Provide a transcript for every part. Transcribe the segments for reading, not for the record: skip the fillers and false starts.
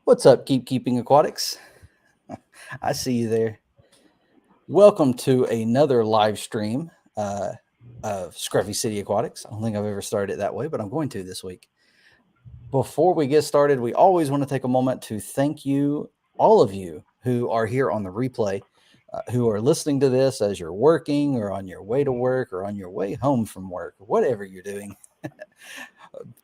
What's up, Keeping Aquatics? I see you there. Welcome to another live stream of Scruffy City Aquatics. I don't think I've ever started it that way, but I'm going to this week. Before we get started, we always want to take a moment to thank you, all of you who are here on the replay, who are listening to this as you're working or on your way to work or on your way home from work, or whatever you're doing.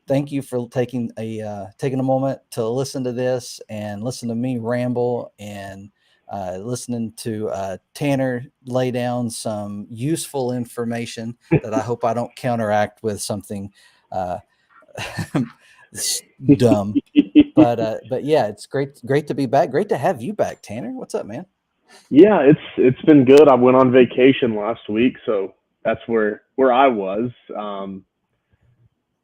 Thank you for taking a moment to listen to this and listen to me ramble and listening to Tanner lay down some useful information that I hope I don't counteract with something dumb. But yeah, it's great to be back. Great to have you back, Tanner. What's up, man? Yeah, it's been good. I went on vacation last week, so that's where I was.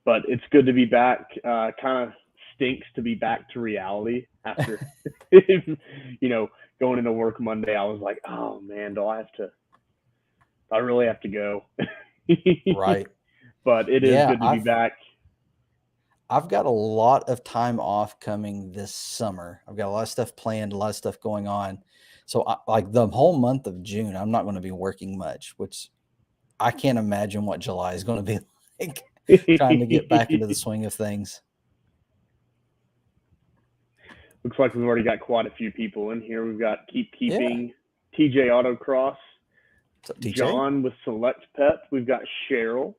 But it's good to be back. Kind of stinks to be back to reality after, going into work Monday. I was like, oh man, do I really have to go? Right. But it is good to be back. I've got a lot of time off coming this summer. I've got a lot of stuff planned, a lot of stuff going on. So like the whole month of June, I'm not going to be working much, which I can't imagine what July is going to be like. Trying to get back into the swing of things. Looks like we've already got quite a few people in here. We've got Keeping, TJ Autocross, John with Select Pet. We've got Cheryl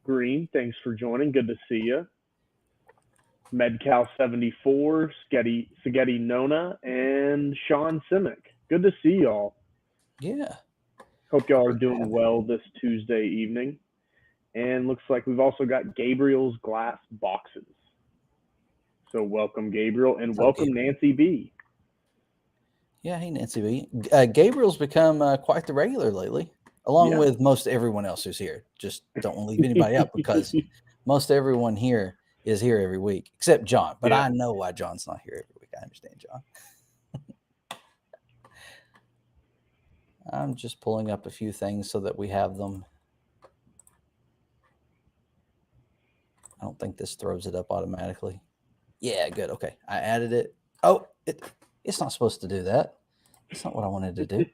Green. Thanks for joining. Good to see you. MedCal74, Spaghetti Nona, and Sean Simic. Good to see y'all. Yeah. Hope y'all are doing well this Tuesday evening. And looks like we've also got Gabriel's Glass Boxes. So welcome, Gabriel, and welcome, Nancy B. Yeah, hey, Nancy B. Gabriel's become quite the regular lately, along with most everyone else who's here. Just don't want to leave anybody out because most everyone here is here every week, except John. But I know why John's not here every week. I understand, John. I'm just pulling up a few things so that we have them. I don't think this throws it up automatically. Yeah, good. Okay, I added it. Oh, it's not supposed to do that. That's not what I wanted to do.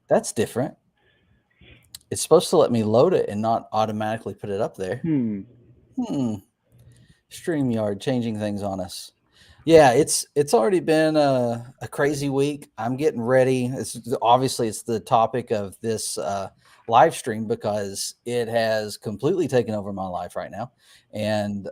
That's different. It's supposed to let me load it and not automatically put it up there. Streamyard changing things on us. Yeah, it's already been a crazy week. I'm getting ready. It's the topic of this live stream because it has completely taken over my life right now. And,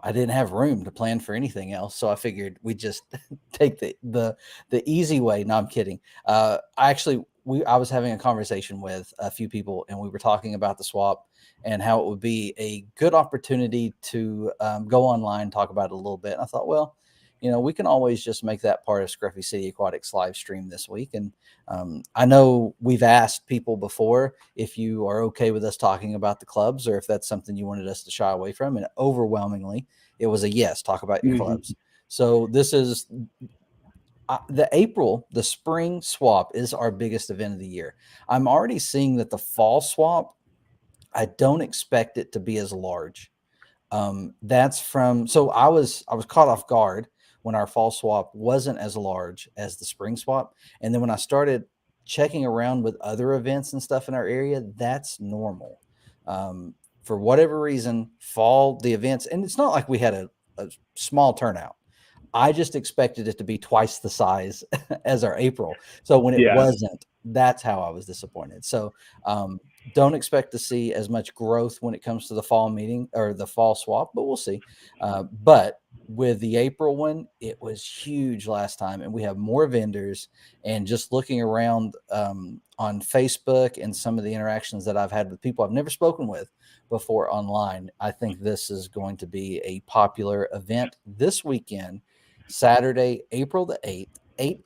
I didn't have room to plan for anything else. So I figured we'd just take the easy way. No, I'm kidding. I was having a conversation with a few people and we were talking about the swap and how it would be a good opportunity to go online, talk about it a little bit. And I thought, well, we can always just make that part of Scruffy City Aquatics live stream this week. And I know we've asked people before if you are okay with us talking about the clubs or if that's something you wanted us to shy away from. And overwhelmingly, it was a yes, talk about your clubs. So this is the spring swap is our biggest event of the year. I'm already seeing that the fall swap, I don't expect it to be as large. So I was caught off guard when our fall swap wasn't as large as the spring swap. And then when I started checking around with other events and stuff in our area, that's normal. For whatever reason, the events, and it's not like we had a small turnout. I just expected it to be twice the size as our April. So when it wasn't, that's how I was disappointed. So don't expect to see as much growth when it comes to the fall meeting or the fall swap, but we'll see. But with the April one, it was huge last time, and we have more vendors. And just looking around on Facebook and some of the interactions that I've had with people I've never spoken with before online, I think this is going to be a popular event this weekend. Saturday, April the 8th,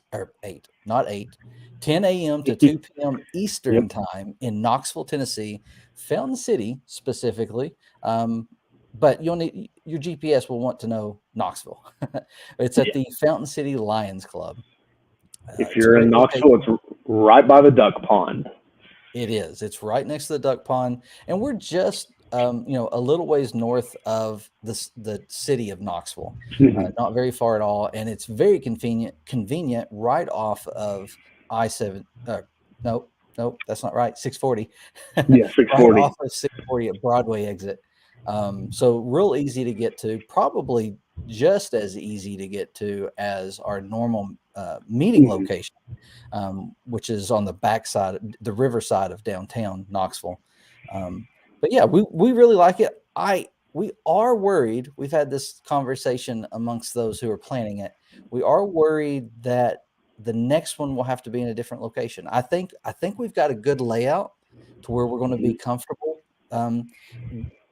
10 a.m. to 2 p.m. Eastern time in Knoxville, Tennessee, Fountain City specifically. But you'll need your GPS will want to know Knoxville. It's at the Fountain City Lions Club. If you're in Knoxville, it's right by the duck pond. It is. It's right next to the duck pond. And we're just a little ways north of the city of Knoxville, not very far at all, and it's very convenient right off of I-7. Nope, that's not right. 640. Yeah, 640. Right off of 640 at Broadway exit. So real easy to get to, probably just as easy to get to as our normal meeting location, which is on the backside, the riverside of downtown Knoxville. But yeah, we really like it. We are worried. We've had this conversation amongst those who are planning it. We are worried that the next one will have to be in a different location. I think we've got a good layout to where we're going to be comfortable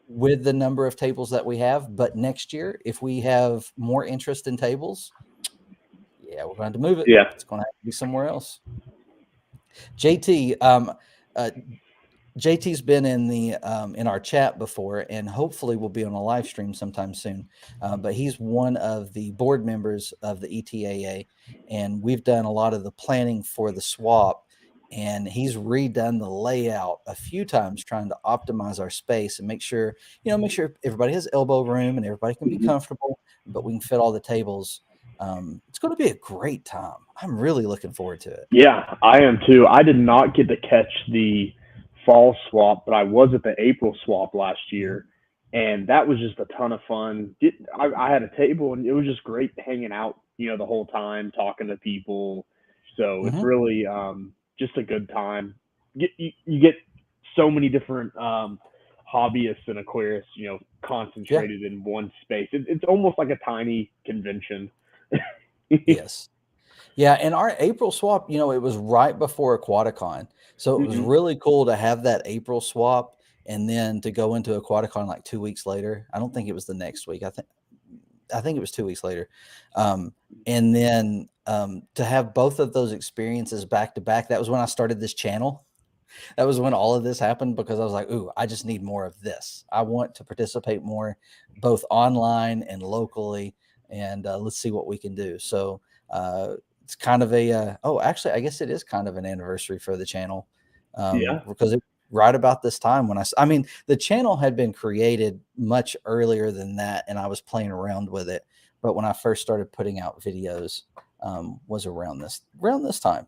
with the number of tables that we have. But next year, if we have more interest in tables, yeah, we're going to move it. Yeah, it's going to have to be somewhere else. JT, JT's been in our chat before, and hopefully will be on a live stream sometime soon. But he's one of the board members of the ETAA, and we've done a lot of the planning for the swap. And he's redone the layout a few times, trying to optimize our space and make sure everybody has elbow room and everybody can be comfortable, but we can fit all the tables. It's going to be a great time. I'm really looking forward to it. Yeah, I am too. I did not get to catch the fall swap, but I was at the April swap last year, and that was just a ton of fun. I had a table, and it was just great hanging out, the whole time, talking to people. So it's really just a good time. You get so many different hobbyists and aquarists, concentrated in one space. It's almost like a tiny convention. Yes. Yeah, and our April swap, it was right before Aquaticon. So it was really cool to have that April swap and then to go into Aquaticon like 2 weeks later. I don't think it was the next week. I think it was 2 weeks later. And then to have both of those experiences back to back, that was when I started this channel. That was when all of this happened, because I was like, ooh, I just need more of this. I want to participate more, both online and locally, and let's see what we can do. So it's kind of actually, I guess it is kind of an anniversary for the channel. Because it's right about this time when I mean, the channel had been created much earlier than that, and I was playing around with it. But when I first started putting out videos, was around this time.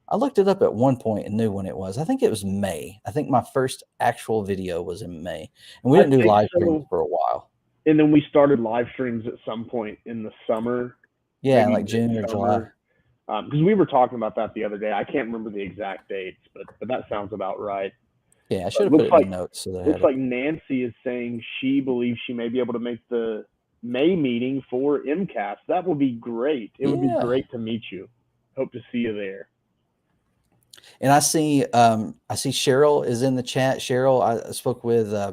I looked it up at one point and knew when it was. I think it was May. I think my first actual video was in May, and we didn't do live streams for a while. And then we started live streams at some point in the summer. Yeah, like June or July. Because we were talking about that the other day. I can't remember the exact dates, but that sounds about right. Yeah, I should have put it in the notes. So looks like Nancy is saying she believes she may be able to make the May meeting for MCAS. That would be great. It would be great to meet you. Hope to see you there. And I see Cheryl is in the chat. Cheryl, I spoke with, I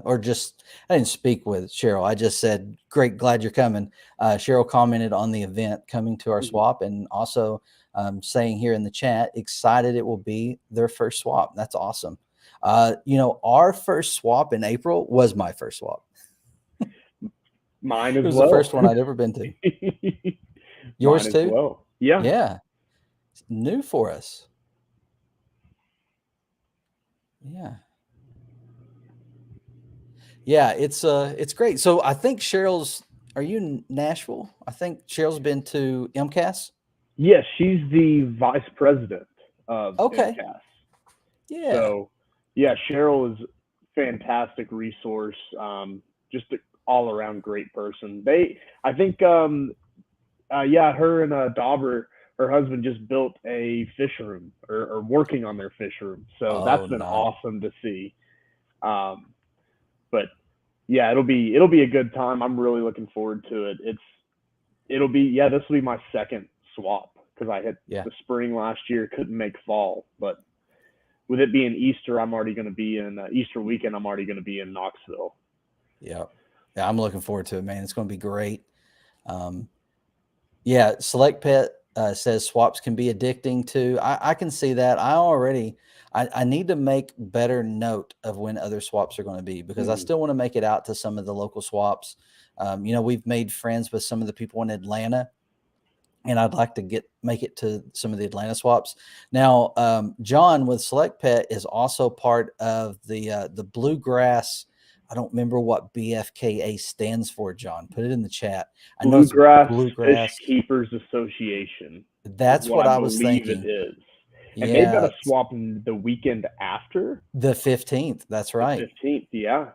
didn't speak with Cheryl. I just said, great, glad you're coming. Cheryl commented on the event coming to our swap, and also saying here in the chat, excited it will be their first swap. That's awesome. Our first swap in April was my first swap. Mine as well. It was the first one I'd ever been to. Yours too? Well. Yeah. Yeah. It's new for us. Yeah, it's great. So I think are you in Nashville? I think Cheryl's been to MCAS. Yes, she's the vice president of MCAS. Yeah. So yeah, Cheryl is a fantastic resource. Just an all around great person. I think her and Dauber, her husband, just built a fish room or working on their fish room. So that's been awesome to see. But yeah, it'll be a good time. I'm really looking forward to it. This will be my second swap, because I had the spring last year, couldn't make fall. But with it being Easter, I'm already going to be in Easter weekend. I'm already going to be in Knoxville. Yeah, I'm looking forward to it, man. It's going to be great. Select Pet says swaps can be addicting too. I can see that. I need to make better note of when other swaps are going to be, because I still want to make it out to some of the local swaps. We've made friends with some of the people in Atlanta, and I'd like to make it to some of the Atlanta swaps. Now, John with Select Pet is also part of the Bluegrass I don't remember what BFKA stands for, John. Put it in the chat. I know it's Bluegrass Bluegrass Fish Keepers Association. That's what I was thinking. It is. And they've Yeah, got a swap in the weekend after. the 15th. That's right. The 15th, yeah.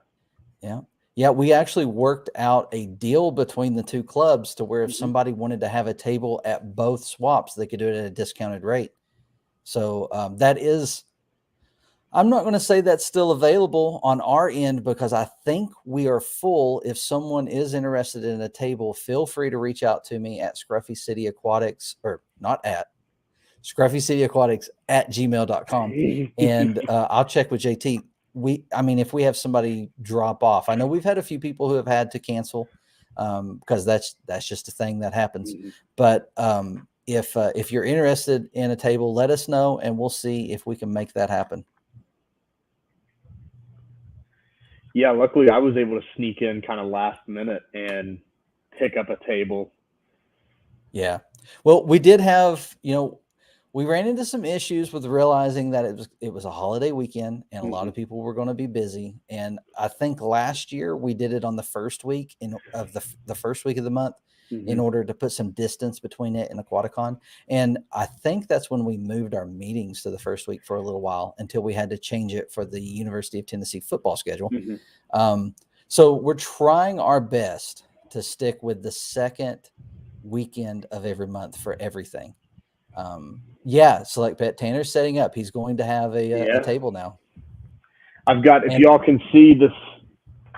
Yeah. Yeah, we actually worked out a deal between the two clubs to where if somebody wanted to have a table at both swaps, they could do it at a discounted rate. So that is, I'm not going to say that's still available on our end because I think we are full. If someone is interested in a table, feel free to reach out to me at Scruffy City Aquatics, or not at Scruffy City Aquatics at gmail.com. And I'll check with JT. I mean, if we have somebody drop off, I know we've had a few people who have had to cancel because that's just a thing that happens. But if you're interested in a table, let us know and we'll see if we can make that happen. Yeah, luckily I was able to sneak in kind of last minute and pick up a table. Yeah. Well, we did have, we ran into some issues with realizing that it was a holiday weekend and a lot of people were going to be busy. And I think last year we did it on the first week of the first week of the month in order to put some distance between it and Aquaticon. And I think that's when we moved our meetings to the first week for a little while until we had to change it for the University of Tennessee football schedule. So we're trying our best to stick with the second weekend of every month for everything. Select Pet Tanner's setting up. He's going to have a table now. I've got, if y'all can see this,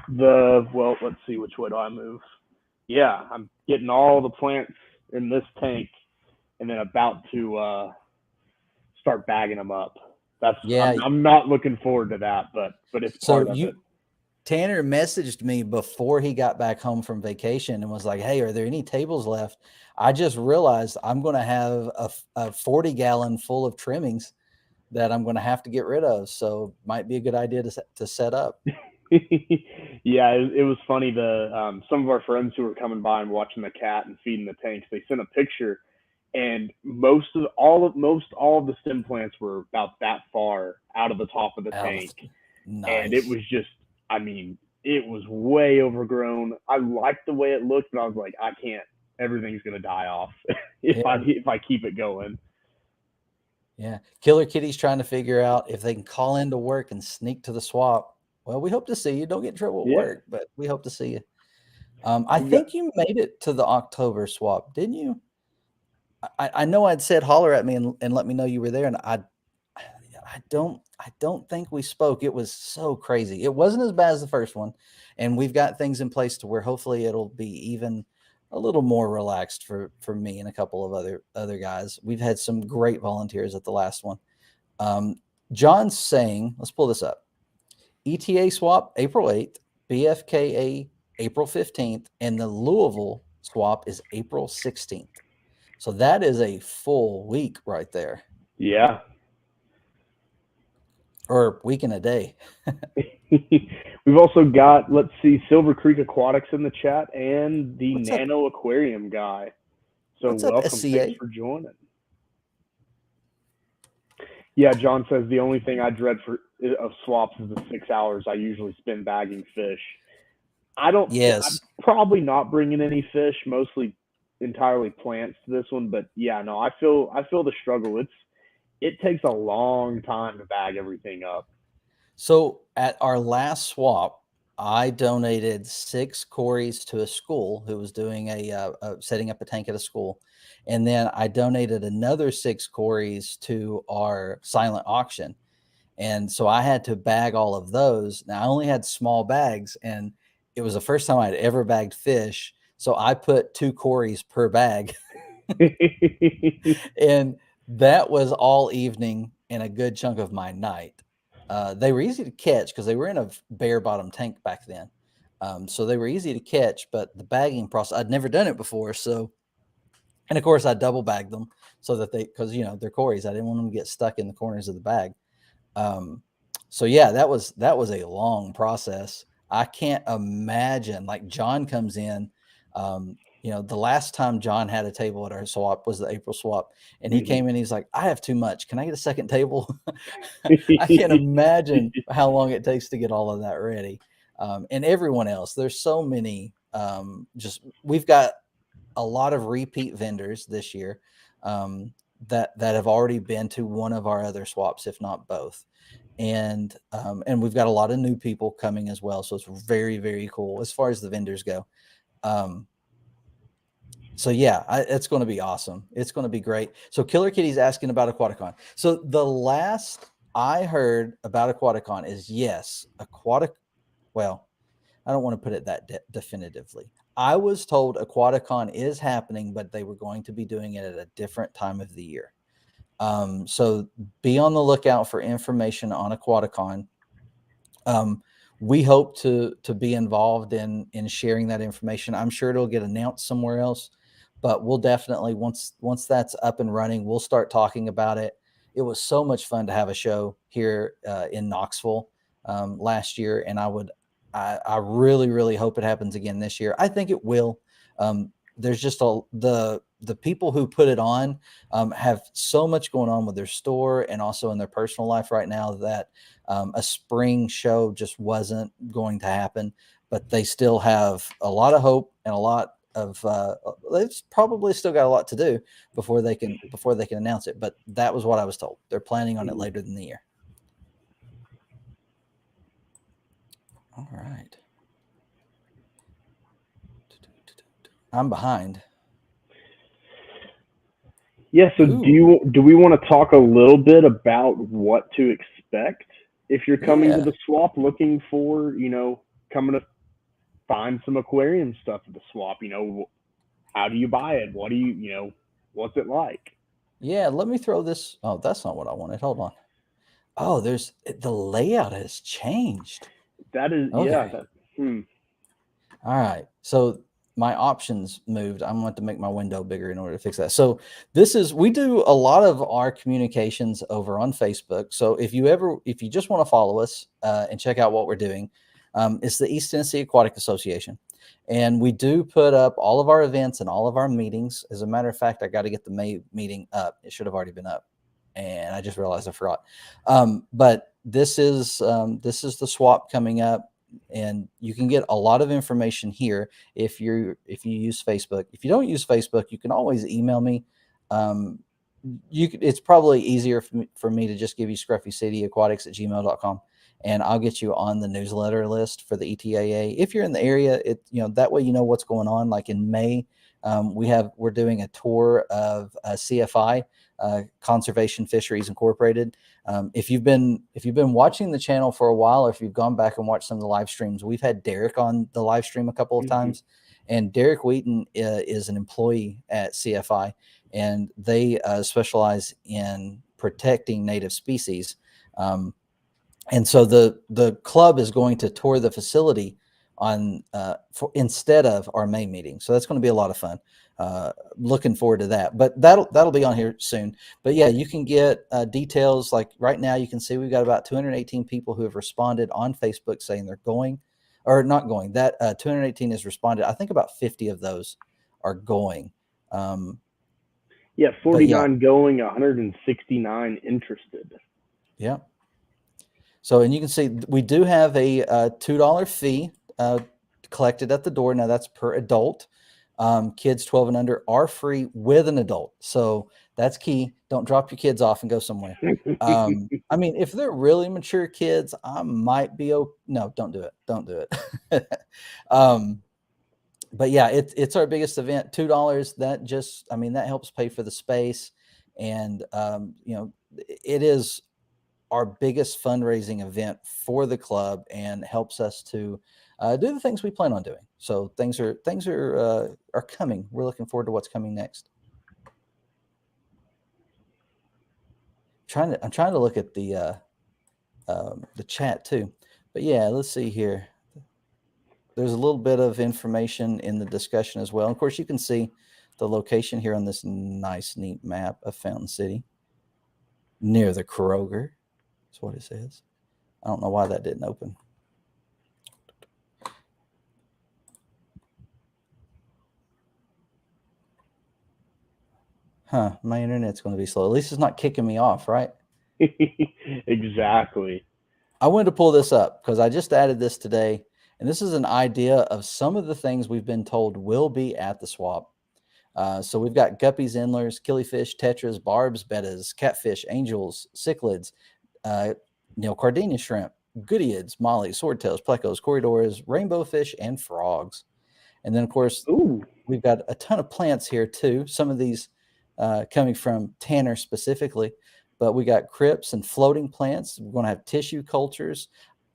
let's see, which way do I move? Yeah, I'm getting all the plants in this tank and then about to start bagging them up. I'm not looking forward to that, but it's part of it. Tanner messaged me before he got back home from vacation and was like, hey, are there any tables left? I just realized I'm going to have a 40-gallon full of trimmings that I'm going to have to get rid of. So might be a good idea to set up. Yeah, it was funny. Some of our friends who were coming by and watching the cat and feeding the tanks, they sent a picture and all of the stem plants were about that far out of the top of the tank. Nice. And it was just, it was way overgrown. I liked the way it looked, but I was like, I can't. Everything's gonna die off if I keep it going. Yeah, Killer Kitty's trying to figure out if they can call into work and sneak to the swap. Well, we hope to see you. Don't get in trouble at work, but we hope to see you. I think you made it to the October swap, didn't you? I know I'd said holler at me and let me know you were there, and I don't think we spoke. It was so crazy. It wasn't as bad as the first one, and we've got things in place to where hopefully it'll be even a little more relaxed for me and a couple of other guys. We've had some great volunteers at the last one. John's saying, let's pull this up. ETA swap April 8th, BFKA April 15th, and the Louisville swap is April 16th. So that is a full week right there. Yeah. Or week and a day. We've also got, let's see, Silver Creek Aquatics in the chat and the Nano Aquarium guy. So welcome. Thanks for joining. Yeah, John says the only thing I dread of swaps is the 6 hours I usually spend bagging fish. I'm probably not bringing any fish, mostly entirely plants to this one. But yeah, no, I feel the struggle. It takes a long time to bag everything up. So at our last swap, I donated 6 Corys to a school who was doing setting up a tank at a school. And then I donated another 6 Corys to our silent auction. And so I had to bag all of those. Now I only had small bags and it was the first time I'd ever bagged fish. So I put 2 Corys per bag. And that was all evening and a good chunk of my night. They were easy to catch because they were in a bare bottom tank back then. So they were easy to catch, but the bagging process, I'd never done it before. So, and of course I double bagged them so that because they're Corys. I didn't want them to get stuck in the corners of the bag. So yeah, that was a long process. I can't imagine, like John comes in, the last time John had a table at our swap was the April swap, and he came in, he's like, I have too much. Can I get a second table? I can't imagine how long it takes to get all of that ready. and everyone else. There's so many. We've got a lot of repeat vendors this year that have already been to one of our other swaps, if not both. And we've got a lot of new people coming as well. So it's very, very cool as far as the vendors go. So yeah, it's going to be awesome. It's going to be great. So Killer Kitty's asking about Aquaticon. So the last I heard about Aquaticon is yes, well, I don't want to put it that definitively. I was told Aquaticon is happening, but they were going to be doing it at a different time of the year. So be on the lookout for information on Aquaticon. We hope to be involved in sharing that information. I'm sure it'll get announced somewhere else, but we'll definitely, once that's up and running, we'll start talking about it. It was so much fun to have a show here in Knoxville last year, and I really, really hope it happens again this year. I think it will. There's just the people who put it on have so much going on with their store and also in their personal life right now that a spring show just wasn't going to happen. But they still have a lot of hope and a lot of they've probably still got a lot to do before they can announce it. But that was what I was told. They're planning on it later in the year. All right. I'm behind. Yeah, so do we want to talk a little bit about what to expect if you're coming to the swap looking for, coming to find some aquarium stuff at the swap? How do you buy it? What do you, what's it like? Yeah, let me throw this. Oh, that's not what I wanted. Hold on. Oh, the layout has changed. That is, okay. Yeah. All right. So my options moved. I'm going to make my window bigger in order to fix that. So we do a lot of our communications over on Facebook. So if you just want to follow us and check out what we're doing, it's the East Tennessee Aquatic Association. And we do put up all of our events and all of our meetings. As a matter of fact, I got to get the May meeting up. It should have already been up. And I just realized I forgot. But this is the swap coming up. And you can get a lot of information here if you use Facebook. If you don't use Facebook, you can always email me. It's probably easier for me to just give you scruffycityaquatics@gmail.com, and I'll get you on the newsletter list for the ETAA. If you're in the area, that way you know what's going on. Like in May, we're doing a tour of CFI, Conservation Fisheries Incorporated. If you've been watching the channel for a while, or if you've gone back and watched some of the live streams, we've had Derek on the live stream a couple of times, and Derek Wheaton is an employee at CFI, and they specialize in protecting native species. And so the club is going to tour the facility instead of our May meeting. So that's going to be a lot of fun. Looking forward to that, but that'll be on here soon. But yeah, you can get details. Like right now, you can see we've got about 218 people who have responded on Facebook saying they're going or not going. That 218 has responded. I think about 50 of those are going. 49 going, 169 interested. Yeah. So, and you can see we do have a $2 fee collected at the door. Now that's per adult. Kids 12 and under are free with an adult. So that's key. Don't drop your kids off and go somewhere. I mean, if they're really mature kids, I might be no, don't do it. Don't do it. But yeah, it's our biggest event. $2. That helps pay for the space. And, it is our biggest fundraising event for the club and helps us to do the things we plan on doing. So things are coming. We're looking forward to what's coming next. I'm trying to look at the chat too, but yeah, let's see here. There's a little bit of information in the discussion as well. Of course, you can see the location here on this nice, neat map of Fountain City near the Kroger. That's what it says. I don't know why that didn't open. My internet's going to be slow. At least it's not kicking me off, right? Exactly. I wanted to pull this up because I just added this today, And this is an idea of some of the things we've been told will be at the swap. So we've got guppies, endlers, killifish, tetras, barbs, bettas, catfish, angels, cichlids, cardenia shrimp, goodeids, mollies, swordtails, plecos, corridors, rainbow fish, and frogs. And then, of course, we've got a ton of plants here too. Some of these coming from Tanner specifically, but we got crypts and floating plants. We're going to have tissue cultures.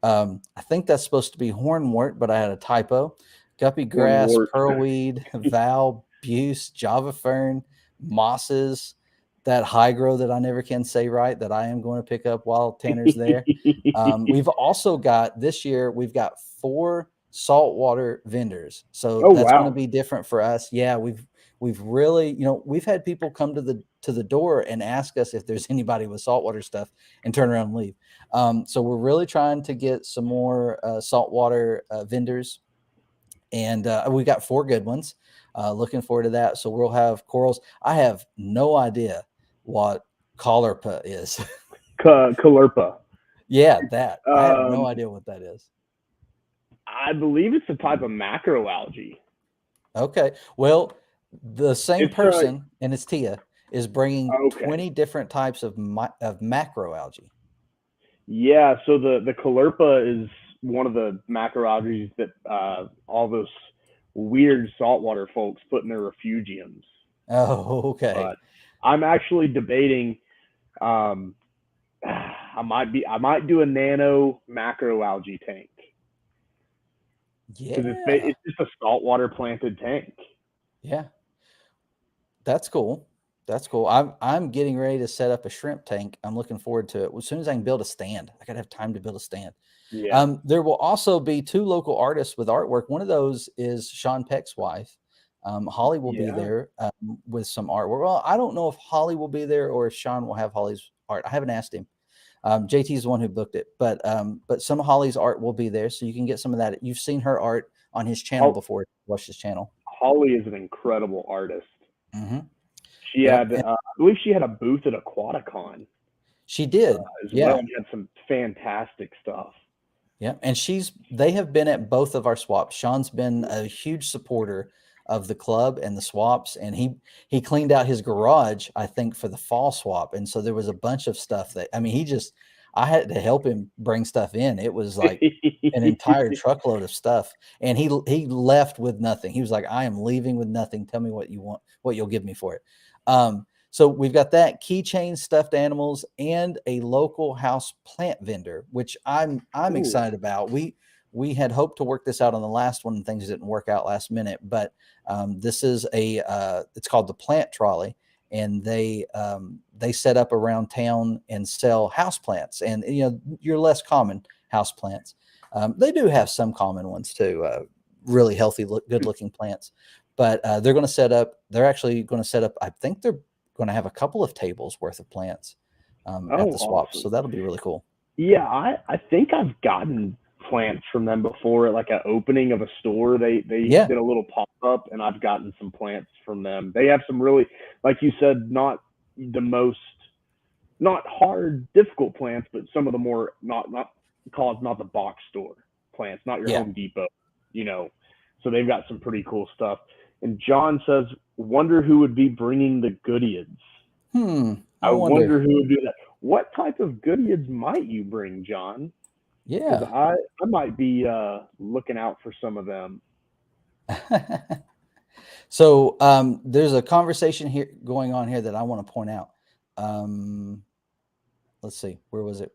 I think that's supposed to be hornwort, but I had a typo. Guppy grass, pearlweed, val, buse, java fern, mosses, that hygro that I never can say right, that I am going to pick up while Tanner's there. We've also got, this year, we've got 4 saltwater vendors. So that's going to be different for us. Yeah, we've really, we've had people come to the door and ask us if there's anybody with saltwater stuff and turn around and leave. So we're really trying to get some more saltwater vendors. And we got 4 good ones. Looking forward to that. So we'll have corals. I have no idea what caulerpa is. Caulerpa. Yeah, that. I have no idea what that is. I believe it's a type of macroalgae. Okay. Well, the same person, and it's Tia, is bringing 20 different types of macroalgae. Yeah. So the caulerpa is one of the macroalgae that all those weird saltwater folks put in their refugiums. Oh, okay. But I'm actually debating. I might do a nano macroalgae tank. Yeah, it's just a saltwater planted tank. Yeah, that's cool. That's cool. I'm getting ready to set up a shrimp tank. I'm looking forward to it. As soon as I can build a stand, I gotta have time to build a stand. Yeah. There will also be 2 local artists with artwork. One of those is Sean Peck's wife. Holly will be there with some artwork. Well, I don't know if Holly will be there or if Sean will have Holly's art. I haven't asked him. JT is the one who booked it, but some of Holly's art will be there, so you can get some of that. You've seen her art on his channel before. Watch his channel. Holly is an incredible artist. Mm-hmm. She had, I believe, she had a booth at Aquaticon. She did, as well. And had some fantastic stuff. Yeah, and they have been at both of our swaps. Sean's been a huge supporter of the club and the swaps, and he cleaned out his garage, I think, for the fall swap. And so there was a bunch of stuff that, I mean, I had to help him bring stuff in. It was like an entire truckload of stuff, and he left with nothing. He was like, I am leaving with nothing. Tell me what you want, what you'll give me for it. So we've got that, keychain, stuffed animals, and a local house plant vendor, which I'm excited about. We had hoped to work this out on the last one, and things didn't work out last minute. But this is it's called the Plant Trolley, and they set up around town and sell house plants, and your less common house plants. They do have some common ones too, really healthy, good looking plants. But they're going to set up. They're actually going to set up. I think they're going to have a couple of tables worth of plants at the swap. Awesome. So that'll be really cool. Yeah, I think I've gotten plants from them before at like an opening of a store. They did a little pop-up, and I've gotten some plants from them. They have some really, like you said, not hard, difficult plants, but some of the more not the box store plants, not your Home Depot, So they've got some pretty cool stuff. And John says, wonder who would be bringing the goodeids. I wonder who would do that. What type of goodeids might you bring, John? Yeah. I might be looking out for some of them. So there's a conversation here going on here that I want to point out. Let's see. Where was it?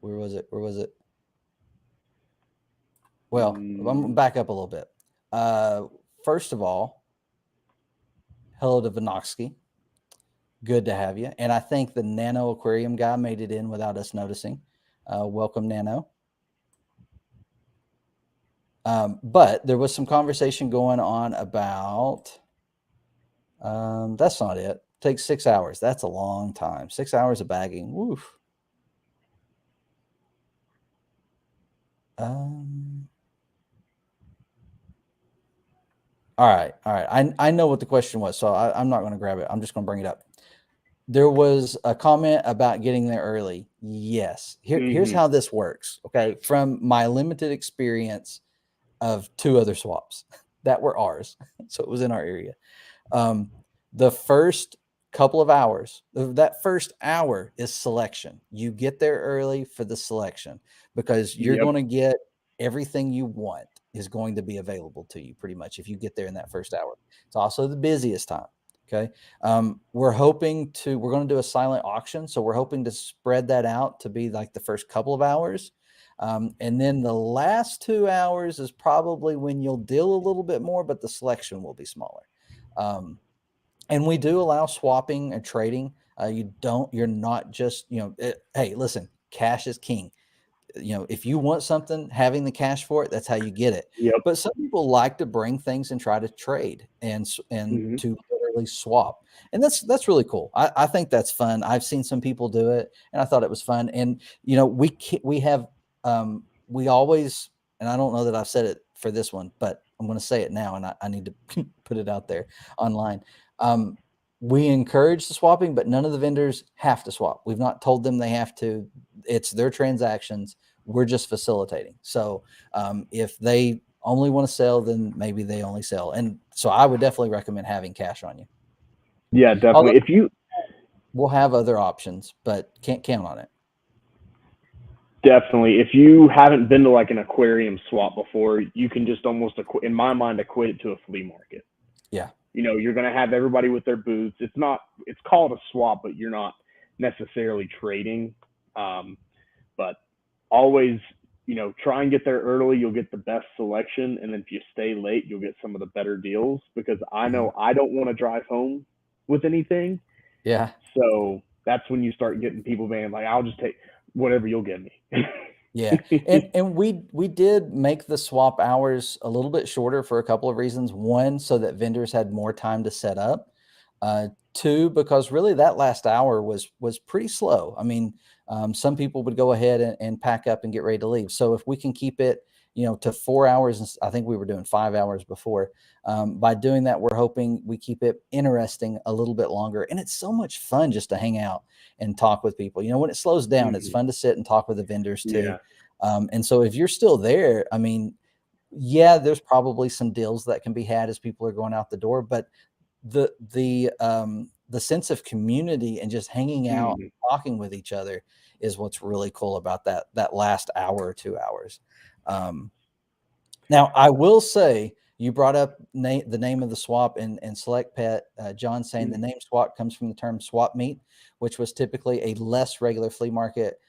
Well, I'm going to back up a little bit. First of all, hello to Vinoxky. Good to have you. And I think the Nano Aquarium guy made it in without us noticing. Welcome, Nano. But there was some conversation going on about, that's not it. Takes 6 hours. That's a long time. 6 hours of bagging. Woof. All right. I know what the question was, so I'm not going to grab it. I'm just going to bring it up. There was a comment about getting there early. Yes. Here's how this works. Okay. From my limited experience, of 2 other swaps that were ours. So it was in our area. The first couple of hours, that first hour is selection. You get there early for the selection because you're going to get everything you want is going to be available to you pretty much if you get there in that first hour. It's also the busiest time. Okay. We're going to do a silent auction. So we're hoping to spread that out to be like the first couple of hours. And then the last 2 hours is probably when you'll deal a little bit more, but the selection will be smaller. And we do allow swapping and trading. You're not just, hey, listen, cash is king. If you want something, having the cash for it, that's how you get it. Yep. But some people like to bring things and try to trade and to literally swap. And that's really cool. I think that's fun. I've seen some people do it and I thought it was fun. And, we always, and I don't know that I've said it for this one, but I'm going to say it now and I need to put it out there online. We encourage the swapping, but none of the vendors have to swap. We've not told them they have to. It's their transactions. We're just facilitating. So if they only want to sell, then maybe they only sell. And so I would definitely recommend having cash on you. Yeah, definitely. We'll have other options, but can't count on it. Definitely. If you haven't been to like an aquarium swap before, you can just almost, in my mind, equate it to a flea market. Yeah. You're going to have everybody with their booths. It's called a swap, but you're not necessarily trading. But always, try and get there early. You'll get the best selection. And then if you stay late, you'll get some of the better deals because I know I don't want to drive home with anything. Yeah. So that's when you start getting people being like, I'll just take whatever you'll give me. Yeah. And we did make the swap hours a little bit shorter for a couple of reasons. One, so that vendors had more time to set up. Two, because really that last hour was pretty slow. I mean, some people would go ahead and pack up and get ready to leave. So if we can keep it, to 4 hours, I think we were doing 5 hours before. By doing that, we're hoping we keep it interesting a little bit longer. And it's so much fun just to hang out and talk with people. When it slows down, it's fun to sit and talk with the vendors too. Yeah. And so if you're still there, I mean, yeah, there's probably some deals that can be had as people are going out the door, but the sense of community and just hanging out, and talking with each other is what's really cool about that last hour or 2 hours. Now I will say, you brought up the name of the swap and Select Pet, John saying the name swap comes from the term swap meet, which was typically a less regular flea market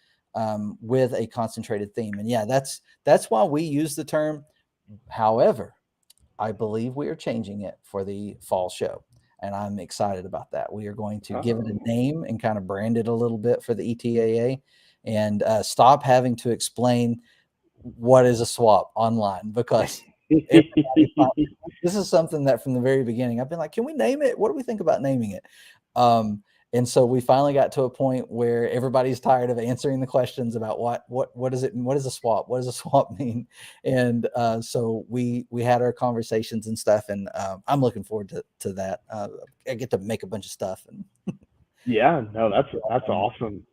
with a concentrated theme. And yeah, that's why we use the term. However, I believe we are changing it for the fall show, and I'm excited about that. We are going to give it a name and kind of brand it a little bit for the ETAA and stop having to explain what is a swap online, because this is something that from the very beginning I've been like, can we name it? What do we think about naming it? And so we finally got to a point where everybody's tired of answering the questions about what is it? What is a swap? What does a swap mean? And so we had our conversations and stuff, and I'm looking forward to that. I get to make a bunch of stuff. And yeah, no, that's awesome.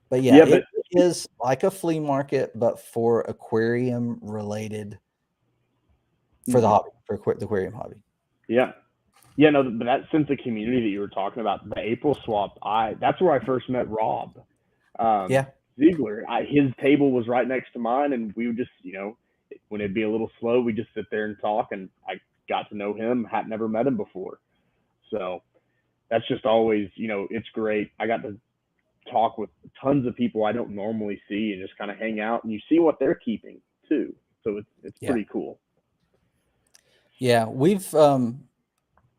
But yeah, it is like a flea market, but for aquarium related, for the hobby, for the aquarium hobby. Yeah. Yeah, no, but that sense of community that you were talking about, the April swap, that's where I first met Rob. Ziegler. His table was right next to mine, and we would just, when it'd be a little slow, we'd just sit there and talk, and I got to know him, had never met him before. So that's just always, it's great. I got to talk with tons of people I don't normally see and just kind of hang out, and you see what they're keeping too. So it's pretty cool. Yeah, we've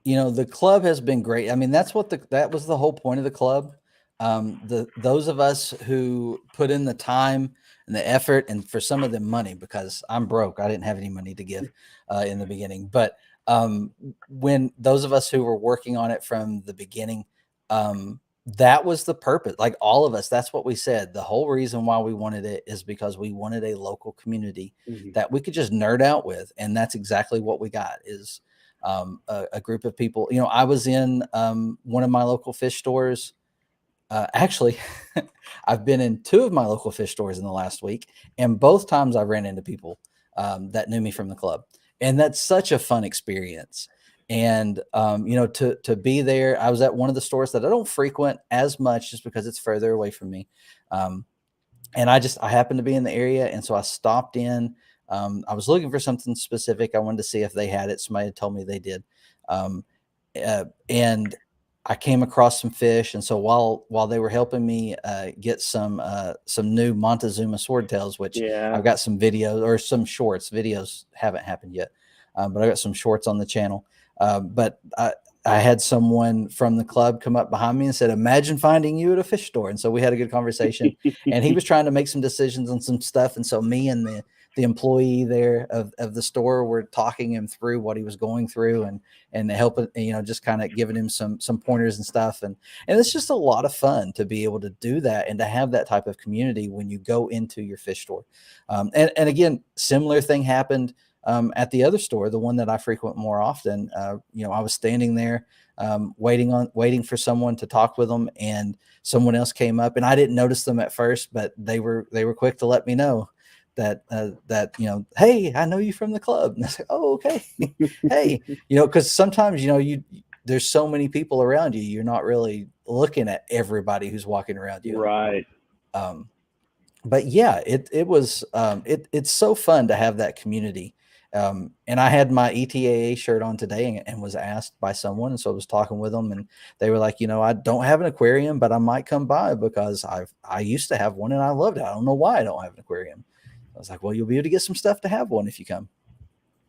the club has been great. I mean, that was the whole point of the club. Those of us who put in the time and the effort, and for some of them money, because I'm broke, I didn't have any money to give in the beginning. But when those of us who were working on it from the beginning, that was the purpose. Like all of us, that's what we said. The whole reason why we wanted it is because we wanted a local community that we could just nerd out with. And that's exactly what we got, is a group of people. I was in one of my local fish stores. Actually, I've been in 2 of my local fish stores in the last week, and both times I ran into people that knew me from the club. And that's such a fun experience. And, to be there, I was at one of the stores that I don't frequent as much just because it's further away from me. And I happened to be in the area. And so I stopped in. I was looking for something specific. I wanted to see if they had it. Somebody had told me they did. And I came across some fish. And so while they were helping me get some new Montezuma swordtails, which I've got some videos or some shorts. Videos haven't happened yet, but I got some shorts on the channel. But I had someone from the club come up behind me and said, "Imagine finding you at a fish store." And so we had a good conversation, and he was trying to make some decisions on some stuff. And so me and the employee there of the store were talking him through what he was going through and helping, just kind of giving him some pointers and stuff. And it's just a lot of fun to be able to do that and to have that type of community when you go into your fish store. And again, similar thing happened at the other store, the one that I frequent more often. I was standing there waiting for someone to talk with them, and someone else came up, and I didn't notice them at first, but they were quick to let me know that hey, I know you from the club. And I was like, oh, okay. Hey, because sometimes there's so many people around you, you're not really looking at everybody who's walking around you, right? But yeah, it's so fun to have that community. And I had my ETAA shirt on today and was asked by someone. And so I was talking with them, and they were like, I don't have an aquarium, but I might come by because I used to have one and I loved it. I don't know why I don't have an aquarium. I was like, well, you'll be able to get some stuff to have one if you come.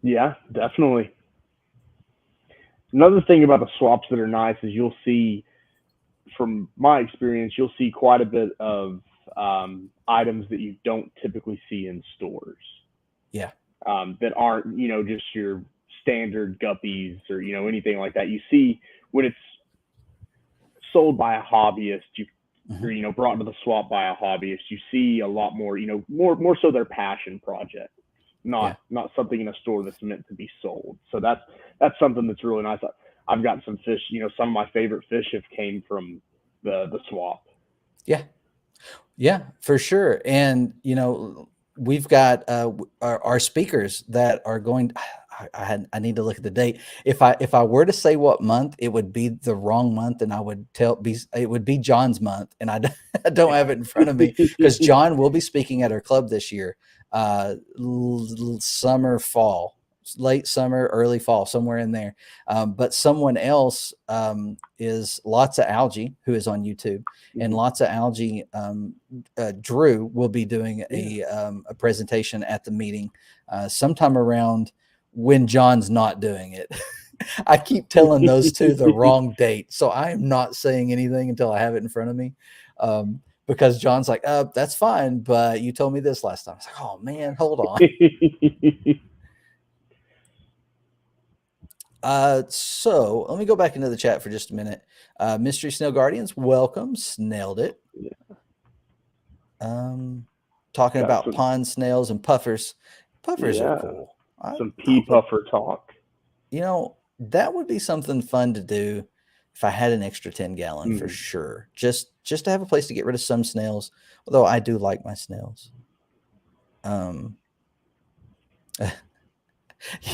Yeah, definitely. Another thing about the swaps that are nice is you'll see, from my experience, you'll see quite a bit of items that you don't typically see in stores. Yeah. That aren't, just your standard guppies or, anything like that. You see when it's sold by a hobbyist, or, brought into the swap by a hobbyist, you see a lot more, more so their passion project, not something in a store that's meant to be sold. So that's something that's really nice. I've got some fish, some of my favorite fish have came from the swap. Yeah, for sure. And, we've got our speakers that are going. I need to look at the date. If I were to say what month, it would be the wrong month, and I would it would be John's month, and I don't have it in front of me because John will be speaking at our club this year, summer, fall, late summer, early fall, somewhere in there. But someone else is Lots of Algae, who is on YouTube, and Lots of Algae. Drew will be doing a presentation at the meeting sometime around when John's not doing it. I keep telling those two the wrong date, so I am not saying anything until I have it in front of me. Because John's like, that's fine, but you told me this last time. I was like, oh man, hold on. So let me go back into the chat for just a minute. Mystery Snail Guardians, welcome. Snailed it. Talking about pond snails and puffers. Puffers are cool. Some pea puffer talk. That would be something fun to do if I had an extra 10-gallon for sure. Just to have a place to get rid of some snails, although I do like my snails.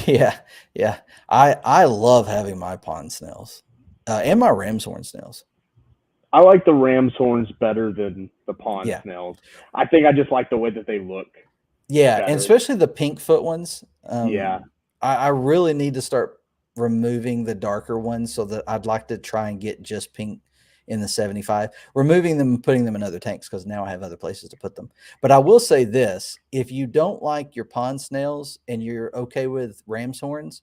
Yeah. I love having my pond snails and my ram's horn snails. I like the ram's horns better than the pond snails. I think I just like the way that they look. Yeah, better. And especially the pink foot ones. I really need to start removing the darker ones, so that I'd like to try and get just pink in the 75, removing them and putting them in other tanks, because now I have other places to put them. But I will say this, if you don't like your pond snails and you're okay with ram's horns,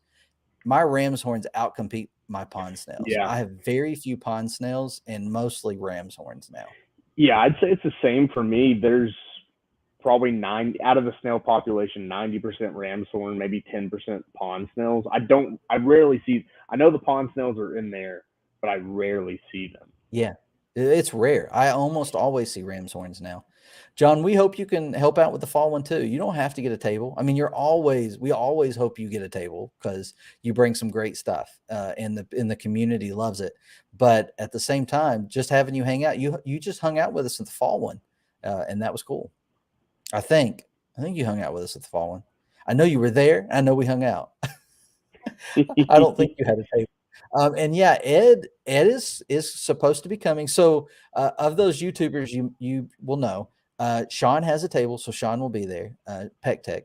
my ram's horns outcompete my pond snails. I have very few pond snails and mostly ram's horns now. Yeah, I'd say it's the same for me. There's probably 9 out of the snail population, 90% ram's horn, maybe 10% pond snails. I rarely see, I know the pond snails are in there, but I rarely see them. Yeah, it's rare. I almost always see ram's horns now. John, we hope you can help out with the fall one too. You don't have to get a table. I mean, we always hope you get a table, because you bring some great stuff, and the community loves it. But at the same time, just having you hang out, you just hung out with us at the fall one, and that was cool. I think you hung out with us at the fall one. I know you were there. I know we hung out. I don't think you had a table. And yeah, Ed is supposed to be coming. So of those YouTubers, you will know, Sean has a table, so Sean will be there. Peck Tech.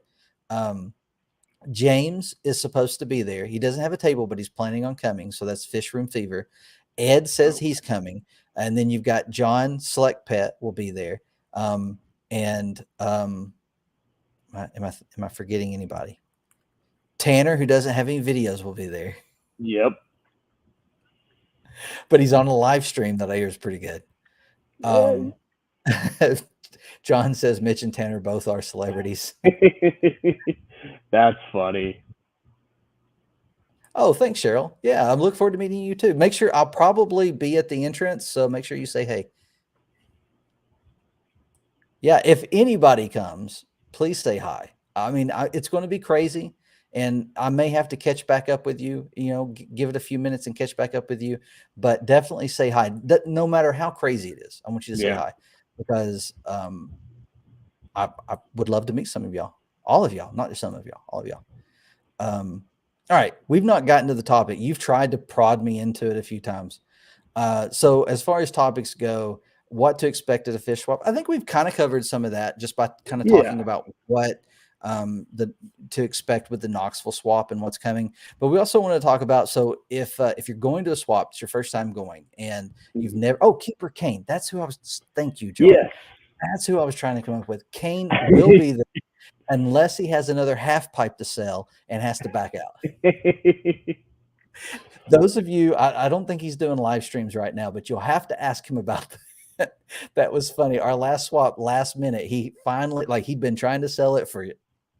James is supposed to be there. He doesn't have a table, but he's planning on coming. So that's Fish Room Fever. Ed says he's coming, and then you've got John Select Pet will be there. Am I forgetting anybody? Tanner, who doesn't have any videos, will be there. Yep. But he's on a live stream that I hear is pretty good. John says Mitch and Tanner both are celebrities. That's funny. Oh, thanks, Cheryl. Yeah, I'm looking forward to meeting you too. Make sure I'll probably be at the entrance, so make sure you say hey. Yeah, if anybody comes, please say hi. I mean, it's going to be crazy, and I may have to catch back up with you, give it a few minutes and catch back up with you, but definitely say hi. No matter how crazy it is, I want you to say hi, because I would love to meet some of y'all, all of y'all, not just some of y'all, all of y'all. All right, we've not gotten to the topic. You've tried to prod me into it a few times. So as far as topics go, what to expect at a fish swap, I think we've kind of covered some of that just by kind of talking about what to expect with the Knoxville swap and what's coming. But we also want to talk about, so if you're going to a swap, it's your first time going, and you've never, Keeper Kane, that's who I was, thank you, John. Yes. That's who I was trying to come up with. Kane will be there unless he has another half pipe to sell and has to back out. Those of you, I don't think he's doing live streams right now, but you'll have to ask him about that. That was funny. Our last swap, last minute, he finally, he'd been trying to sell it for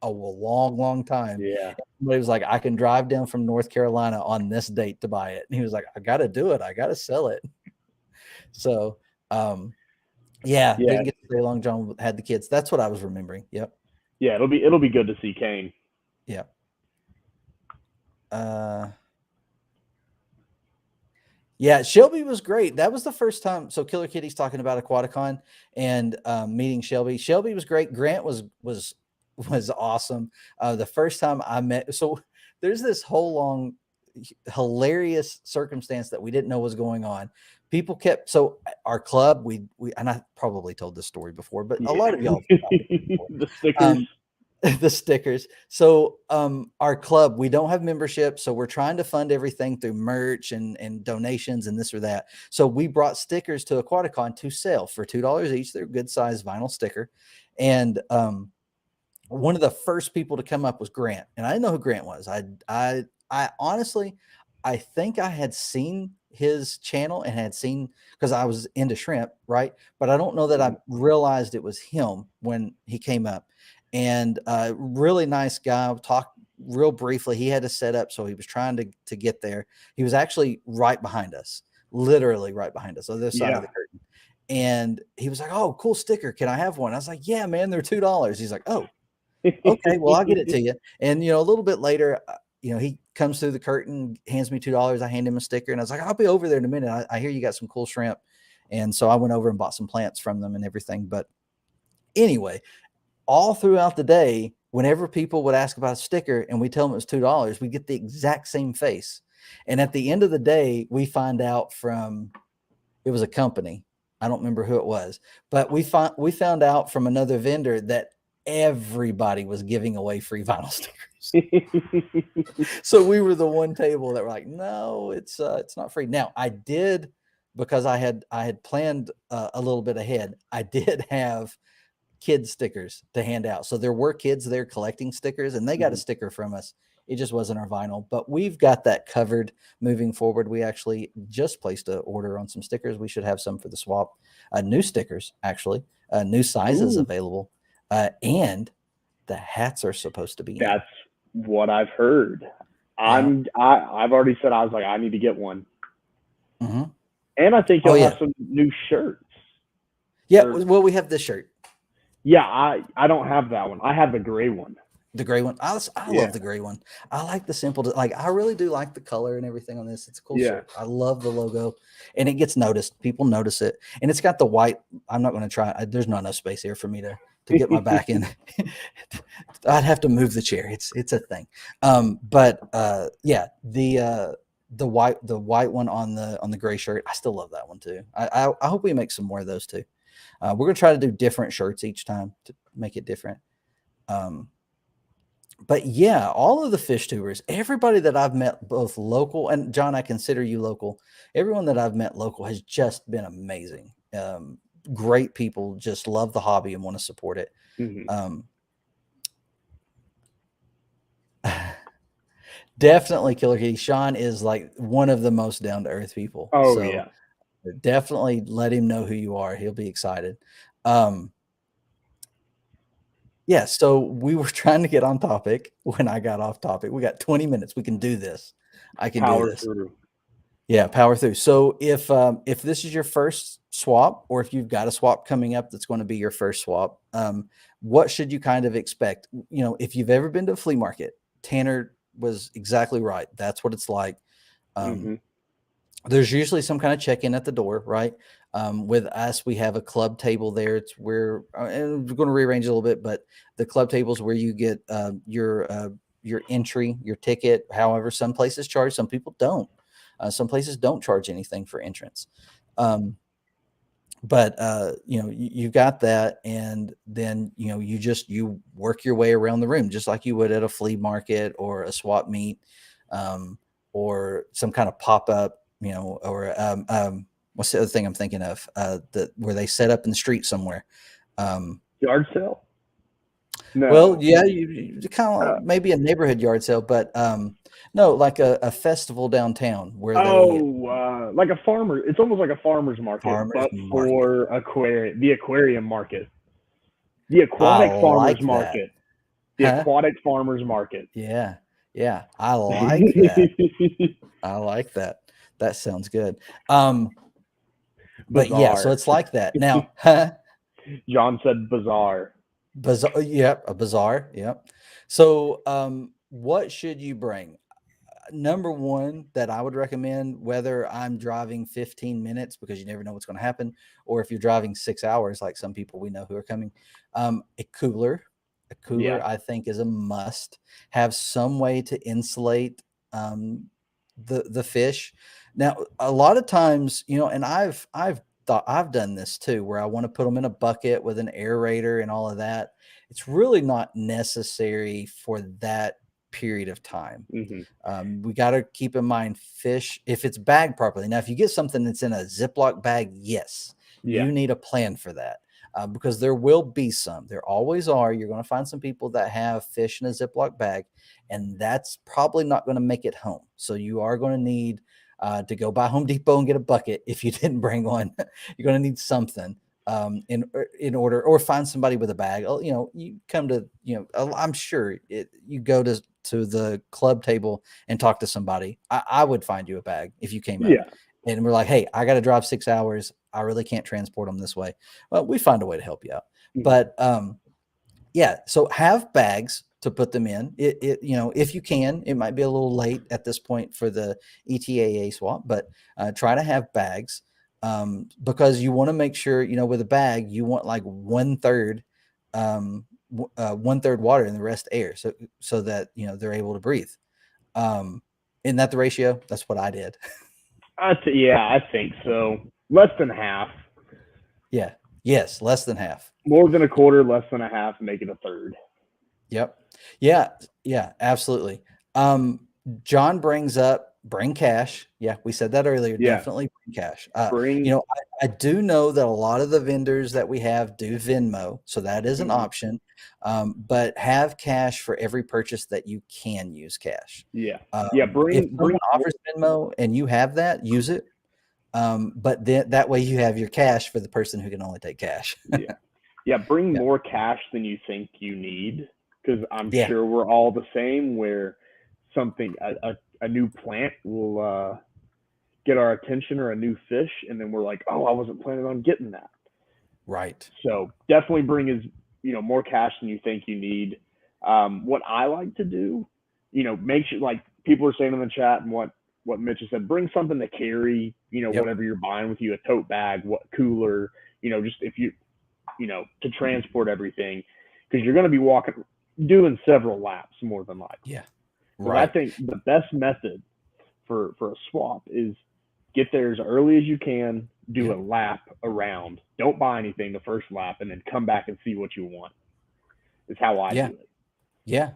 a long time. Yeah. But he was like, I can drive down from North Carolina on this date to buy it. And he was like, I got to do it. I got to sell it. So, didn't get to stay long. John had the kids. That's what I was remembering. Yep. Yeah, it'll be good to see Kane. Yeah. Yeah, Shelby was great. That was the first time. So Killer Kitty's talking about Aquaticon and meeting Shelby. Shelby was great. Grant was awesome. The first time I met, so there's this whole long hilarious circumstance that we didn't know was going on. People kept, so our club, we and I probably told this story before, but a lot of y'all the stickers. The stickers. So our club, we don't have membership, so we're trying to fund everything through merch and donations and this or that. So we brought stickers to Aquaticon to sell for $2 each. They're a good size vinyl sticker. And one of the first people to come up was Grant, and I didn't know who Grant was. I honestly, I think I had seen his channel and had seen, because I was into shrimp, right? But I don't know that I realized it was him when he came up. And really nice guy. Talked real briefly. He had to set up, so he was trying to get there. He was actually right behind us, literally right behind us, other side of the curtain. And he was like, "Oh, cool sticker. Can I have one?" I was like, "Yeah, man, they're $2." He's like, "Oh, okay, well, I'll get it to you." And a little bit later, he comes through the curtain, hands me $2. I hand him a sticker, and I was like, "I'll be over there in a minute. I hear you got some cool shrimp." And so I went over and bought some plants from them and everything. But anyway, all throughout the day, whenever people would ask about a sticker and we tell them it was $2, we get the exact same face. And at the end of the day, we find out it was a company. I don't remember who it was, but we found out from another vendor that everybody was giving away free vinyl stickers. So we were the one table that were like, no, it's not free. Now I did, because I had planned a little bit ahead. I did have kid stickers to hand out. So there were kids there collecting stickers, and they got a sticker from us. It just wasn't our vinyl, but we've got that covered moving forward. We actually just placed an order on some stickers. We should have some for the swap, new stickers, actually, new sizes available. And the hats are supposed to be. That's what I've heard. I've already said, I was like, I need to get one. And I think you'll have some new shirts. Yeah. Well, we have this shirt. Yeah, I don't have that one. I have the gray one. The gray one. I love the gray one. I like the simple, I really do like the color and everything on this. It's a cool shirt. I love the logo, and it gets noticed. People notice it. And it's got the white. I'm not going to try. There's not enough space here for me to get my back in. I'd have to move the chair. It's a thing. Yeah, the white one on the gray shirt, I still love that one too. I hope we make some more of those too. We're gonna try to do different shirts each time to make it different. But yeah, all of the fish tubers, everybody that I've met, both local and John, I consider you local. Everyone that I've met local has just been amazing. Great people, just love the hobby and want to support it. Definitely Killer Kitty. Sean is like one of the most down to earth people. Oh, so yeah. Definitely let him know who you are. He'll be excited. Yeah, so we were trying to get on topic when I got off topic. We got 20 minutes. We can do this. I can do this. Through. Yeah, power through. So if this is your first swap, or if you've got a swap coming up that's going to be your first swap, what should you kind of expect? You know, if you've ever been to a flea market, Tanner was exactly right. That's what it's like. There's usually some kind of check-in at the door, right? With us, we have a club table there. It's where and we're going to rearrange it a little bit, but the club table is where you get your entry, your ticket. However, some places charge, some people don't. Some places don't charge anything for entrance. But you know, you've got that, and then you know, you work your way around the room just like you would at a flea market or a swap meet, or some kind of pop-up, you know, or what's the other thing I'm thinking of? Where they set up in the street somewhere. Yard sale? No. Well, yeah, you kind of maybe a neighborhood yard sale, but no, like a festival downtown where like a farmer. It's almost like a farmer's market, for the aquarium market, the aquatic farmers market, aquatic farmers market. Yeah, I like that. I like that. That sounds good. But yeah, so it's like that now. John said bizarre. Bazaar, yep, a bazaar, yep. So, what should you bring? Number one that I would recommend, whether I'm driving 15 minutes because you never know what's going to happen, or if you're driving 6 hours, like some people we know who are coming, a cooler. A cooler, I think, is a must. Have some way to insulate the fish. Now, a lot of times, you know, and I've done this too, where I want to put them in a bucket with an aerator and all of that. It's really not necessary for that period of time. We got to keep in mind fish, if it's bagged properly. Now, if you get something that's in a Ziploc bag, yes, you need a plan for that, because there will be some. There always are. You're going to find some people that have fish in a Ziploc bag, and that's probably not going to make it home. So you are going to need to go by Home Depot and get a bucket. If you didn't bring one, you're going to need something in order, or find somebody with a bag. You know, you come to, you know, I'm sure you go to the club table and talk to somebody. I would find you a bag if you came up and we're like, hey, I got to drive 6 hours. I really can't transport them this way. Well, we find a way to help you out. But yeah, so have bags to put them in. You know, if you can. It might be a little late at this point for the ETAA swap, but try to have bags, because you want to make sure, you know, with a bag, you want like 1/3 water and the rest air, so that, you know, they're able to breathe. Isn't that the ratio? That's what I did. I think so. Less than half. Yeah. Yes, less than half. More than a quarter, less than a half, make it a third. Yep. Yeah, absolutely. John brings up bring cash. Yeah, we said that earlier. Definitely bring cash. You know, I do know that a lot of the vendors that we have do Venmo, so that is an option. But have cash for every purchase that you can use cash. Bring offers Venmo and you have that, use it. But then that way you have your cash for the person who can only take cash. Bring more cash than you think you need, because I'm sure we're all the same, where something, a new plant will get our attention, or a new fish, and then we're like, oh, I wasn't planning on getting that. Right. So definitely bring more cash than you think you need. What I like to do, you know, make sure, like people are saying in the chat, and what Mitch has said, bring something to carry, you know, whatever you're buying with you, a tote bag, cooler, you know, just if you to transport everything, because you're going to be doing several laps more than likely. Yeah. Right. I think the best method for a swap is get there as early as you can, do a lap around. Don't buy anything the first lap, and then come back and see what you want. Is how I do it. Yeah,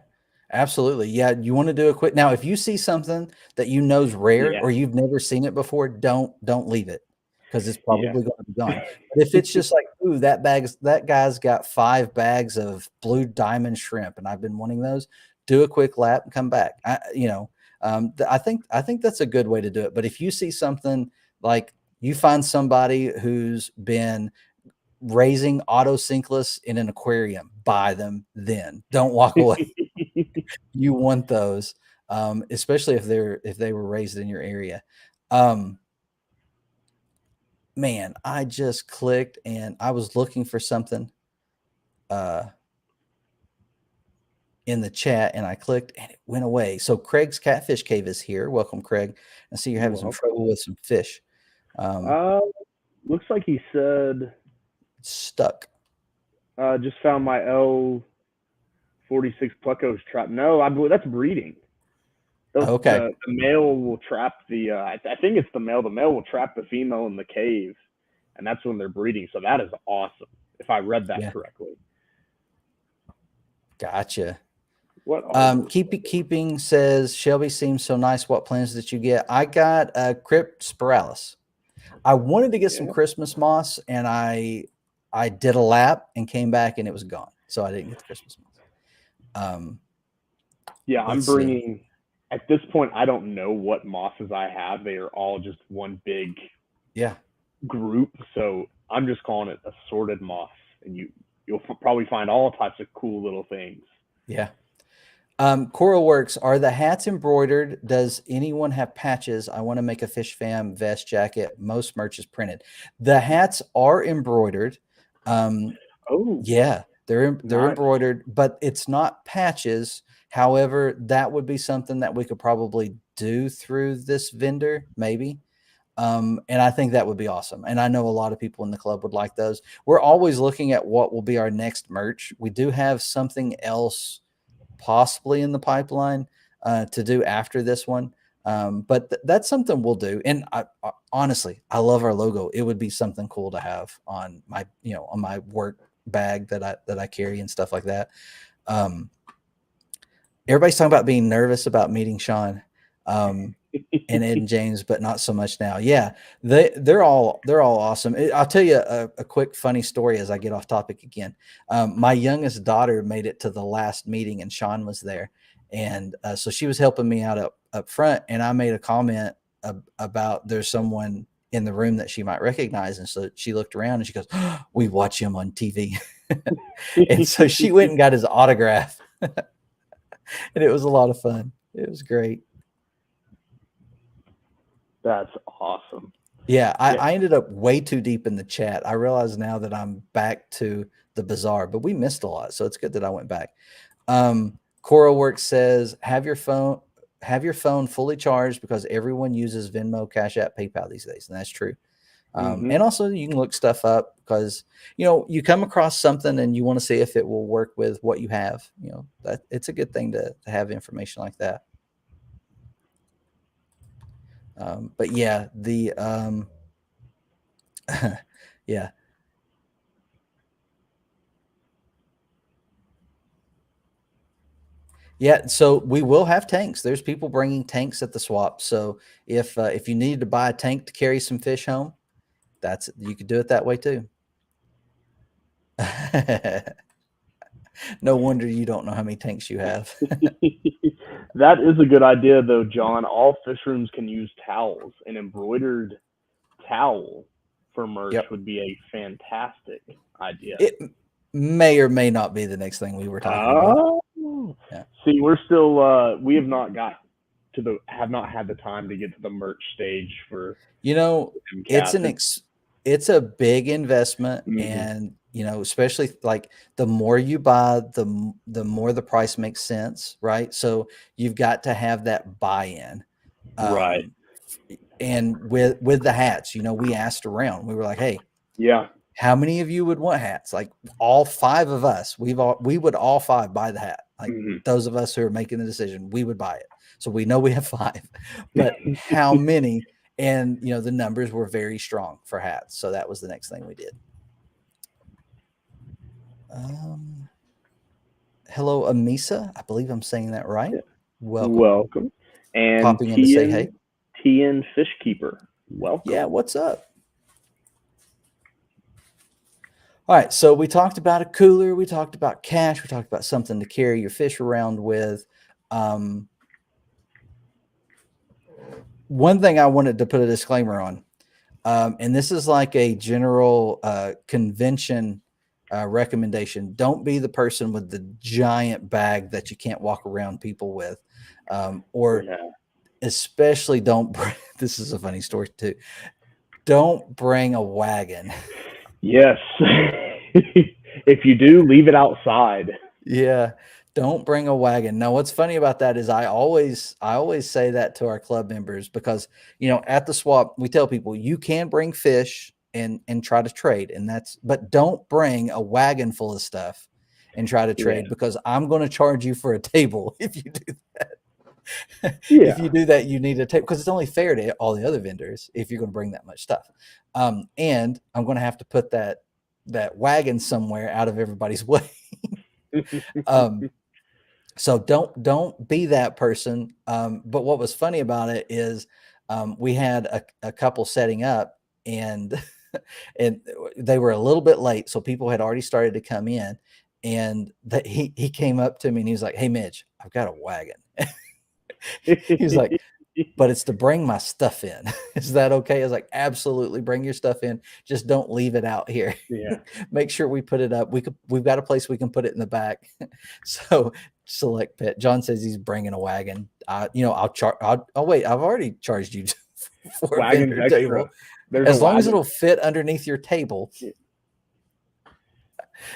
absolutely. Yeah, you want to do a quick. Now, if you see something that you know is rare or you've never seen it before, don't leave it, because it's probably going to be gone. But if it's just like, ooh, that guy's got 5 bags of blue diamond shrimp, and I've been wanting those, do a quick lap and come back. I think that's a good way to do it. But if you see something like you find somebody who's been raising autocinklus in an aquarium, buy them then. Don't walk away. You want those, especially if they were raised in your area. Man, I just clicked and I was looking for something in the chat, and I clicked and it went away. So Craig's Catfish Cave is here. Welcome, Craig. I see you're having some trouble with some fish. Looks like he said stuck. Just found my L46 Plecos trap. No, I believe that's breeding. Okay. The male will trap the. I think it's the male. The male will trap the female in the cave, and that's when they're breeding. So that is awesome. If I read that correctly. Gotcha. What? Keeping says, Shelby seems so nice. What plans did you get? I got a Crypt Spiralis. I wanted to get some Christmas moss, and I did a lap and came back and it was gone. So I didn't get the Christmas moss. I'm bringing, at this point, I don't know what mosses I have. They are all just one big group. So I'm just calling it assorted moss, and you'll probably find all types of cool little things. Yeah. Coral Works, are the hats embroidered? Does anyone have patches? I want to make a Fish Fam vest jacket. Most merch is printed. The hats are embroidered. Yeah, they're embroidered, but it's not patches. However, that would be something that we could probably do through this vendor, maybe. And I think that would be awesome. And I know a lot of people in the club would like those. We're always looking at what will be our next merch. We do have something else possibly in the pipeline to do after this one. But that's something we'll do. And I honestly, I love our logo. It would be something cool to have on my, on my work bag that I carry and stuff like that. Everybody's talking about being nervous about meeting Sean and Ed and James, but not so much now. Yeah, they're all awesome. I'll tell you a quick funny story as I get off topic again. My youngest daughter made it to the last meeting, and Sean was there, and so she was helping me out up front. And I made a comment about there's someone in the room that she might recognize, and so she looked around and she goes, oh, "We watch him on TV," and so she went and got his autograph, and it was a lot of fun. It was great. That's awesome. Yeah, I ended up way too deep in the chat. I realize now that I'm back to the bazaar, but we missed a lot, so it's good that I went back. Coral Works says, have your phone fully charged, because everyone uses Venmo, Cash App, PayPal these days, and that's true. And also you can look stuff up, because you come across something and you want to see if it will work with what you have. That it's a good thing to have information like that. But yeah, the yeah. Yeah, so we will have tanks. There's people bringing tanks at the swap. So if you needed to buy a tank to carry some fish home, you could do it that way too. No wonder you don't know how many tanks you have. That is a good idea, though, John. All fish rooms can use towels. An embroidered towel for merch would be a fantastic idea. It may or may not be the next thing we were talking about. Yeah. See, we're still we have not had the time to get to the merch stage for. It's a big investment, and especially like the more you buy, the more the price makes sense, right? So you've got to have that buy-in, right? And with the hats, we asked around. We were like, "Hey, How many of you would want hats? Like all 5 of us, we would all 5 buy the hat. Like those of us who are making the decision, we would buy it. So we know we have 5, but how many? And the numbers were very strong for hats. So that was the next thing we did. Hello, Amisa. I believe I'm saying that right. Yeah. Welcome. And popping in to say hey. TN Fishkeeper. Welcome. Yeah, what's up? All right, so we talked about a cooler, we talked about cash, we talked about something to carry your fish around with. One thing I wanted to put a disclaimer on, and this is like a general convention recommendation. Don't be the person with the giant bag that you can't walk around people with, or especially don't. This is a funny story too. Don't bring a wagon. Yes. If you do, leave it outside. Yeah. Don't bring a wagon. Now, what's funny about that is I always say that to our club members because, at the swap, we tell people you can bring fish and try to trade. But don't bring a wagon full of stuff and try to trade because I'm going to charge you for a table if you do that. If you do that, you need a table because it's only fair to all the other vendors if you're going to bring that much stuff. And I'm going to have to put that wagon somewhere out of everybody's way. So don't be that person. But what was funny about it is we had a couple setting up and they were a little bit late. So people had already started to come in and he came up to me and he was like, "Hey, Mitch, I've got a wagon." He's like, "But it's to bring my stuff in. Is that okay?" I was like, "Absolutely, bring your stuff in. Just don't leave it out here. Yeah. Make sure we put it up. We've got a place we can put it in the back." So Select Pet. John says he's bringing a wagon. I'll charge. Oh wait, I've already charged you for a vendor table. As long as it'll fit underneath your table.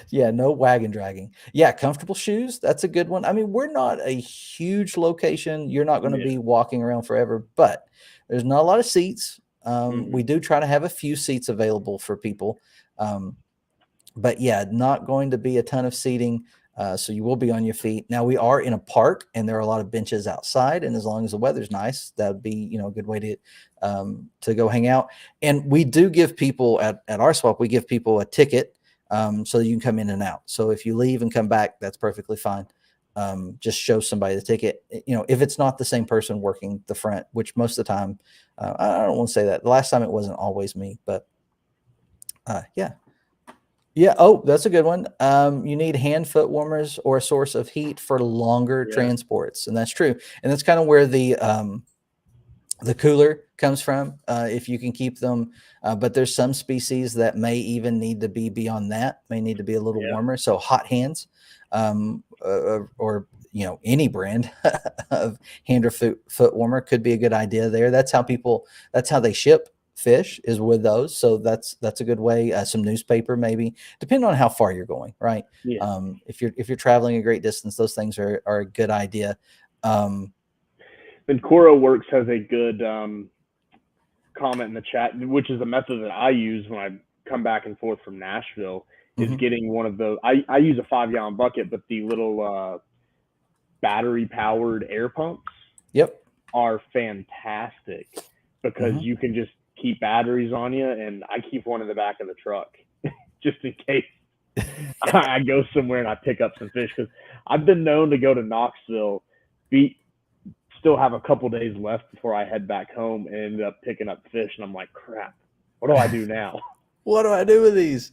Yeah, no wagon dragging. Yeah, comfortable shoes. That's a good one. I mean, we're not a huge location. You're not going to be walking around forever, but there's not a lot of seats. We do try to have a few seats available for people. But yeah, not going to be a ton of seating. So you will be on your feet. Now we are in a park and there are a lot of benches outside. And as long as the weather's nice, that would be, a good way to go hang out. And we do give people at our swap, we give people a ticket. So you can come in and out. So if you leave and come back, that's perfectly fine. Just show somebody the ticket. If it's not the same person working the front, which most of the time, I don't want to say that. The last time it wasn't always me, but yeah. Oh, that's a good one. You need hand foot warmers or a source of heat for longer transports, and that's true. And that's kind of where the cooler comes from, if you can keep them. But there's some species that may even need to be beyond that, may need to be a little warmer. So hot hands, or any brand of hand or foot warmer could be a good idea there. That's how they ship fish, is with those. So that's a good way. Some newspaper, maybe, depending on how far you're going, right? If you're traveling a great distance, those things are a good idea. And Coro Works has a good comment in the chat, which is a method that I use when I come back and forth from Nashville, is getting one of those. I use a 5-gallon bucket, but the little battery powered air pumps are fantastic because you can just keep batteries on you. And I keep one in the back of the truck just in case I go somewhere and I pick up some fish, because I've been known to go to Knoxville, still have a couple days left before I head back home, and end up picking up fish, and I'm like, crap, what do I do now? What do I do with these?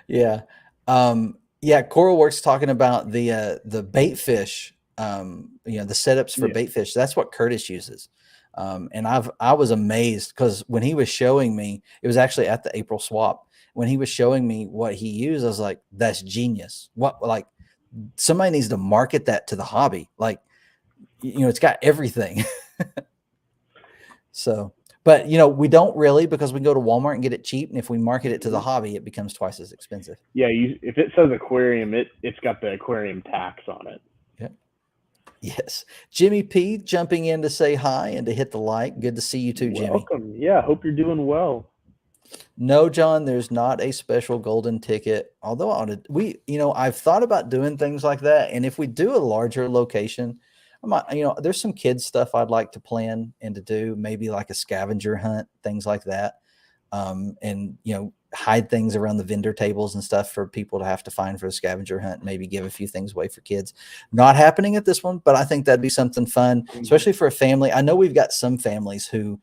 Yeah. Coral Works talking about the bait fish, the setups for bait fish. That's what Curtis uses. And I was amazed because when he was showing me, it was actually at the April swap. When he was showing me what he used, I was like, that's genius. Like somebody needs to market that to the hobby. Like, it's got everything. So, but we don't really, because we can go to Walmart and get it cheap. And if we market it to the hobby, it becomes twice as expensive. Yeah. If it says aquarium, it's got the aquarium tax on it. Yeah. Yes. Jimmy P jumping in to say hi and to hit the like. Good to see you too, Jimmy. Welcome. Yeah. Hope you're doing well. No, John, there's not a special golden ticket. Although I've thought about doing things like that. And if we do a larger location, there's some kids stuff I'd like to plan and to do, maybe like a scavenger hunt, things like that. And hide things around the vendor tables and stuff for people to have to find for a scavenger hunt, maybe give a few things away for kids. Not happening at this one, but I think that'd be something fun, especially for a family. I know we've got some families who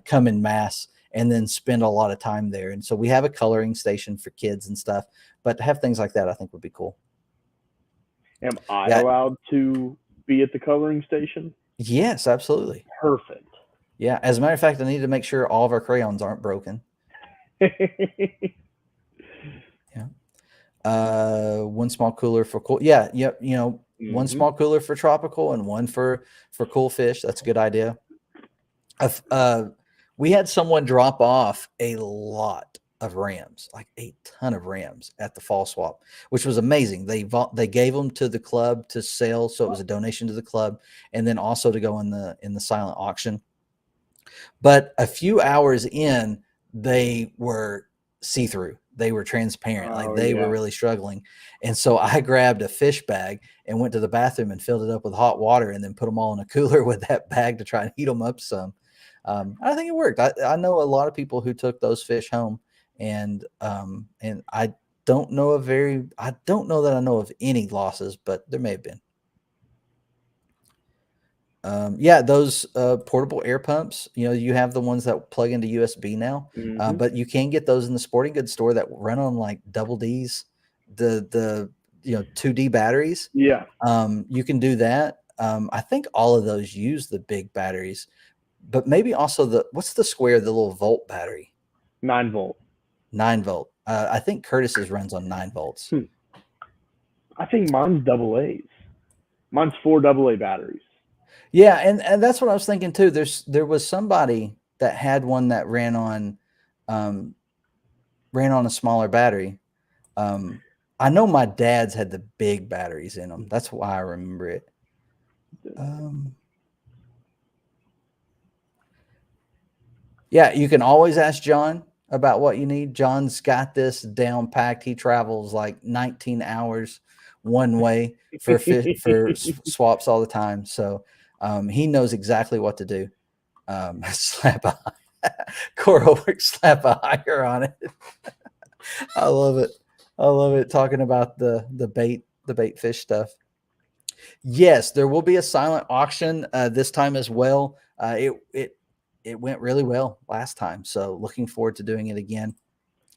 come in mass and then spend a lot of time there. And so we have a coloring station for kids and stuff, but to have things like that, I think would be cool. Am I allowed to be at the coloring station? Yes, absolutely. Perfect. Yeah. As a matter of fact, I need to make sure all of our crayons aren't broken. Yeah. One small cooler for cool. Yeah. Yep. One small cooler for tropical and one for cool fish. That's a good idea. We had someone drop off a lot of rams, like a ton of rams at the fall swap, which was amazing. They gave them to the club to sell, so it was a donation to the club, and then also to go in the silent auction. But a few hours in, they were see-through. They were transparent. They were really struggling. And so I grabbed a fish bag and went to the bathroom and filled it up with hot water and then put them all in a cooler with that bag to try and heat them up some. I think it worked. I know a lot of people who took those fish home, and I don't know that I know of any losses, but there may have been. Those portable air pumps, you have the ones that plug into USB now, but you can get those in the sporting goods store that run on like double D's, the 2D batteries. Yeah. You can do that. I think all of those use the big batteries, but maybe also what's the square, the little volt battery? 9 volt. 9 volt. I think Curtis's runs on 9 volts. I think mine's double A's. Mine's 4 AA batteries. Yeah, and that's what I was thinking too. There was somebody that had one that ran on a smaller battery. I know my dad's had the big batteries in them. That's why I remember it. Yeah, you can always ask John about what you need. John's got this down packed. He travels like 19 hours one way for swaps all the time. So he knows exactly what to do. Slap a higher on it. I love it. Talking about the bait fish stuff. Yes, there will be a silent auction this time as well. It went really well last time, so looking forward to doing it again.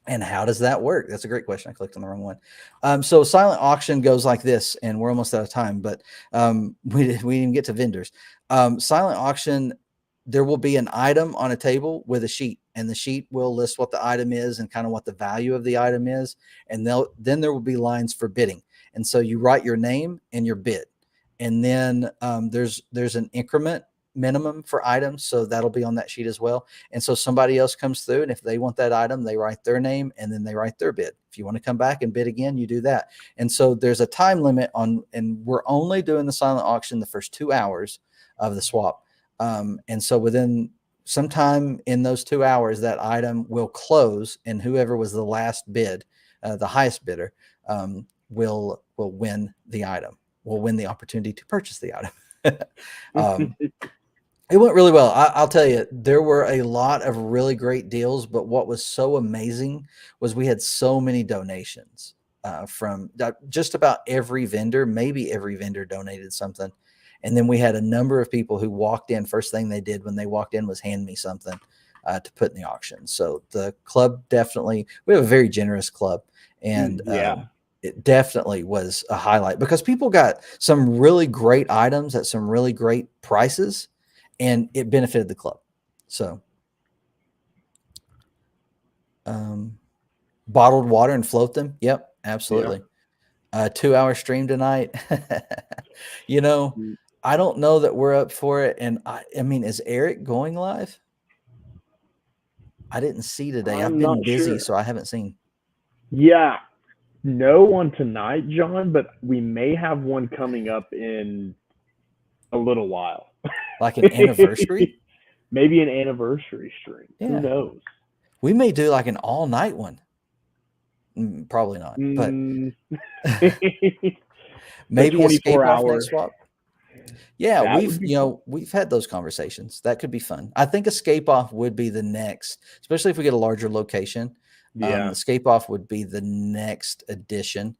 And how does that work? That's a great question. I clicked on the wrong one. So silent auction goes like this, and we're almost out of time, but we didn't get to vendors. Silent auction, there will be an item on a table with a sheet, and the sheet will list what the item is and kind of what the value of the item is. And then there will be lines for bidding. And so you write your name and your bid. And then there's an increment minimum for items, so that'll be on that sheet as well. And so somebody else comes through, and if they want that item, they write their name and then they write their bid. If you want to come back and bid again, you do that. And so there's a time limit and we're only doing the silent auction the first 2 hours of the swap. And so within sometime in those 2 hours, that item will close, and whoever was the last bid, the highest bidder, will win the item, will win the opportunity to purchase the item. It went really well. I'll tell you, there were a lot of really great deals, but what was so amazing was we had so many donations from just about every vendor. Maybe every vendor donated something. And then we had a number of people who walked in. First thing they did when they walked in was hand me something to put in the auction. So the club we have a very generous club. And it definitely was a highlight because people got some really great items at some really great prices, and it benefited the club. So bottled water and float them. Yep, absolutely. 2-hour stream tonight. I don't know that we're up for it. And I mean, is Eric going live? I didn't see today. I've been busy, so I haven't seen. Yeah. No one tonight, John, but we may have one coming up in a little while. Like an anniversary? Maybe an anniversary stream. Yeah. Who knows? We may do like an all-night one. Probably not, but maybe a Escape Off next swap. Yeah, we've had those conversations. That could be fun. I think Escape Off would be the next, especially if we get a larger location. Escape Off would be the next addition,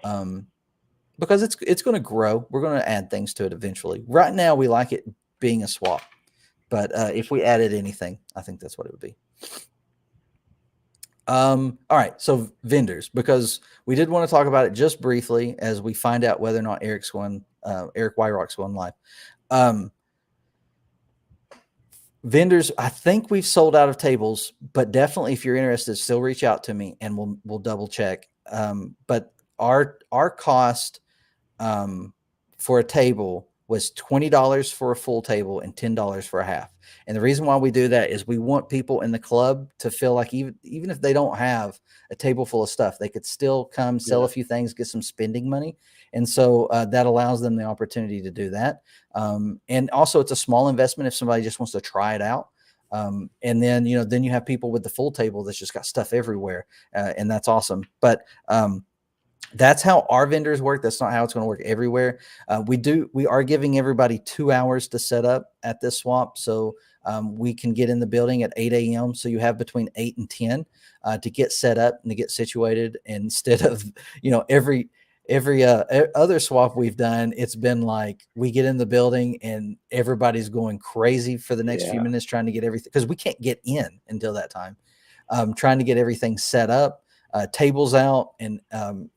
because it's going to grow. We're going to add things to it eventually. Right now, we like it being a swap, but if we added anything, I think that's what it would be. All right, so vendors, because we did want to talk about it just briefly as we find out whether or not Eric Wyrock's going live. Vendors, I think we've sold out of tables, but definitely if you're interested, still reach out to me and we'll double check. But our cost for a table was $20 for a full table and $10 for a half. And the reason why we do that is we want people in the club to feel like even if they don't have a table full of stuff, they could still come sell a few things, get some spending money. And so that allows them the opportunity to do that. And also it's a small investment if somebody just wants to try it out. And then, then you have people with the full table that's just got stuff everywhere. And that's awesome. But that's how our vendors work. That's not how it's going to work everywhere. We are giving everybody 2 hours to set up at this swap. So we can get in the building at 8 a.m. So you have between 8 and 10 to get set up and to get situated. And instead of, every other swap we've done, it's been like we get in the building and everybody's going crazy for the next few minutes trying to get everything, because we can't get in until that time, trying to get everything set up. Tables out, and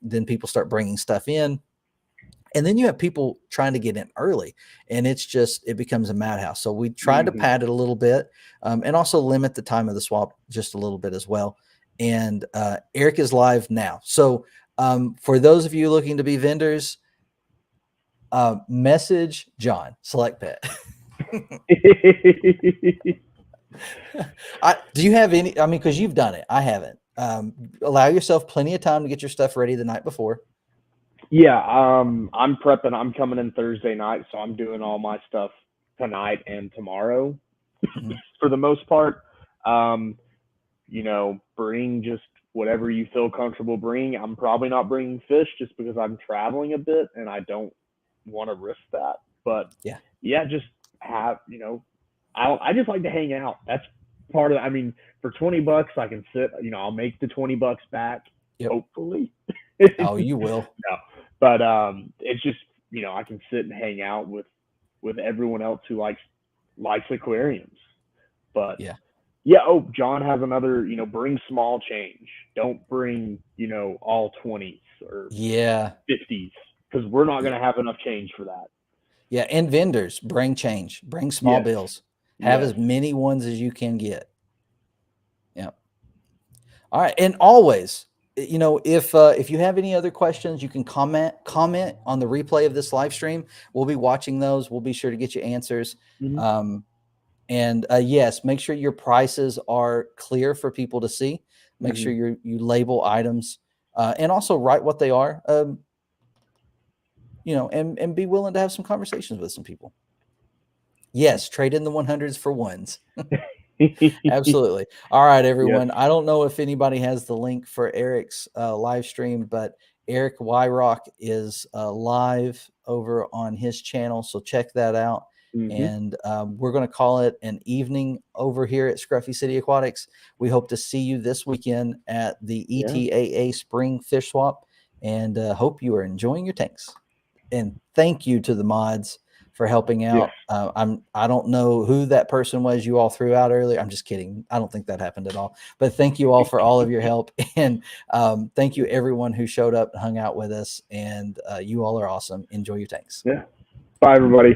then people start bringing stuff in, and then you have people trying to get in early, and it becomes a madhouse. So we tried to pad it a little bit, and also limit the time of the swap just a little bit as well. And Eric is live now. So for those of you looking to be vendors, message John, Select Pet. Do you have any? I mean, because you've done it, I haven't. Allow yourself plenty of time to get your stuff ready the night before. Yeah, I'm prepping. I'm coming in Thursday night, so I'm doing all my stuff tonight and tomorrow for the most part. Bring just whatever you feel comfortable bringing. I'm probably not bringing fish just because I'm traveling a bit and I don't want to risk that. But just have, I just like to hang out. That's part of it. For $20, I can sit, I'll make the $20 back, hopefully. Oh, you will. No, but it's just, I can sit and hang out with everyone else who likes aquariums. But oh, John has another, bring small change. Don't bring, all 20s or 50s, because we're not going to have enough change for that. Yeah, and vendors, bring change, bring small bills. Have as many ones as you can get. Yeah. All right. And always, if you have any other questions, you can comment on the replay of this live stream. We'll be watching those. We'll be sure to get you answers. Yes, make sure your prices are clear for people to see. Make sure you label items, and also write what they are, and be willing to have some conversations with some people. Yes, trade in the 100s for ones. Absolutely. All right, everyone. Yeah. I don't know if anybody has the link for Eric's live stream, but Eric Wyrock is live over on his channel, so check that out. And we're going to call it an evening over here at Scruffy City Aquatics. We hope to see you this weekend at the ETAA Spring Fish Swap, and hope you are enjoying your tanks. And thank you to the mods for helping out. I don't know who that person was you all threw out earlier. I'm just kidding. I don't think that happened at all. But thank you all for all of your help. And thank you everyone who showed up and hung out with us. And you all are awesome. Enjoy your tanks. Yeah. Bye, everybody.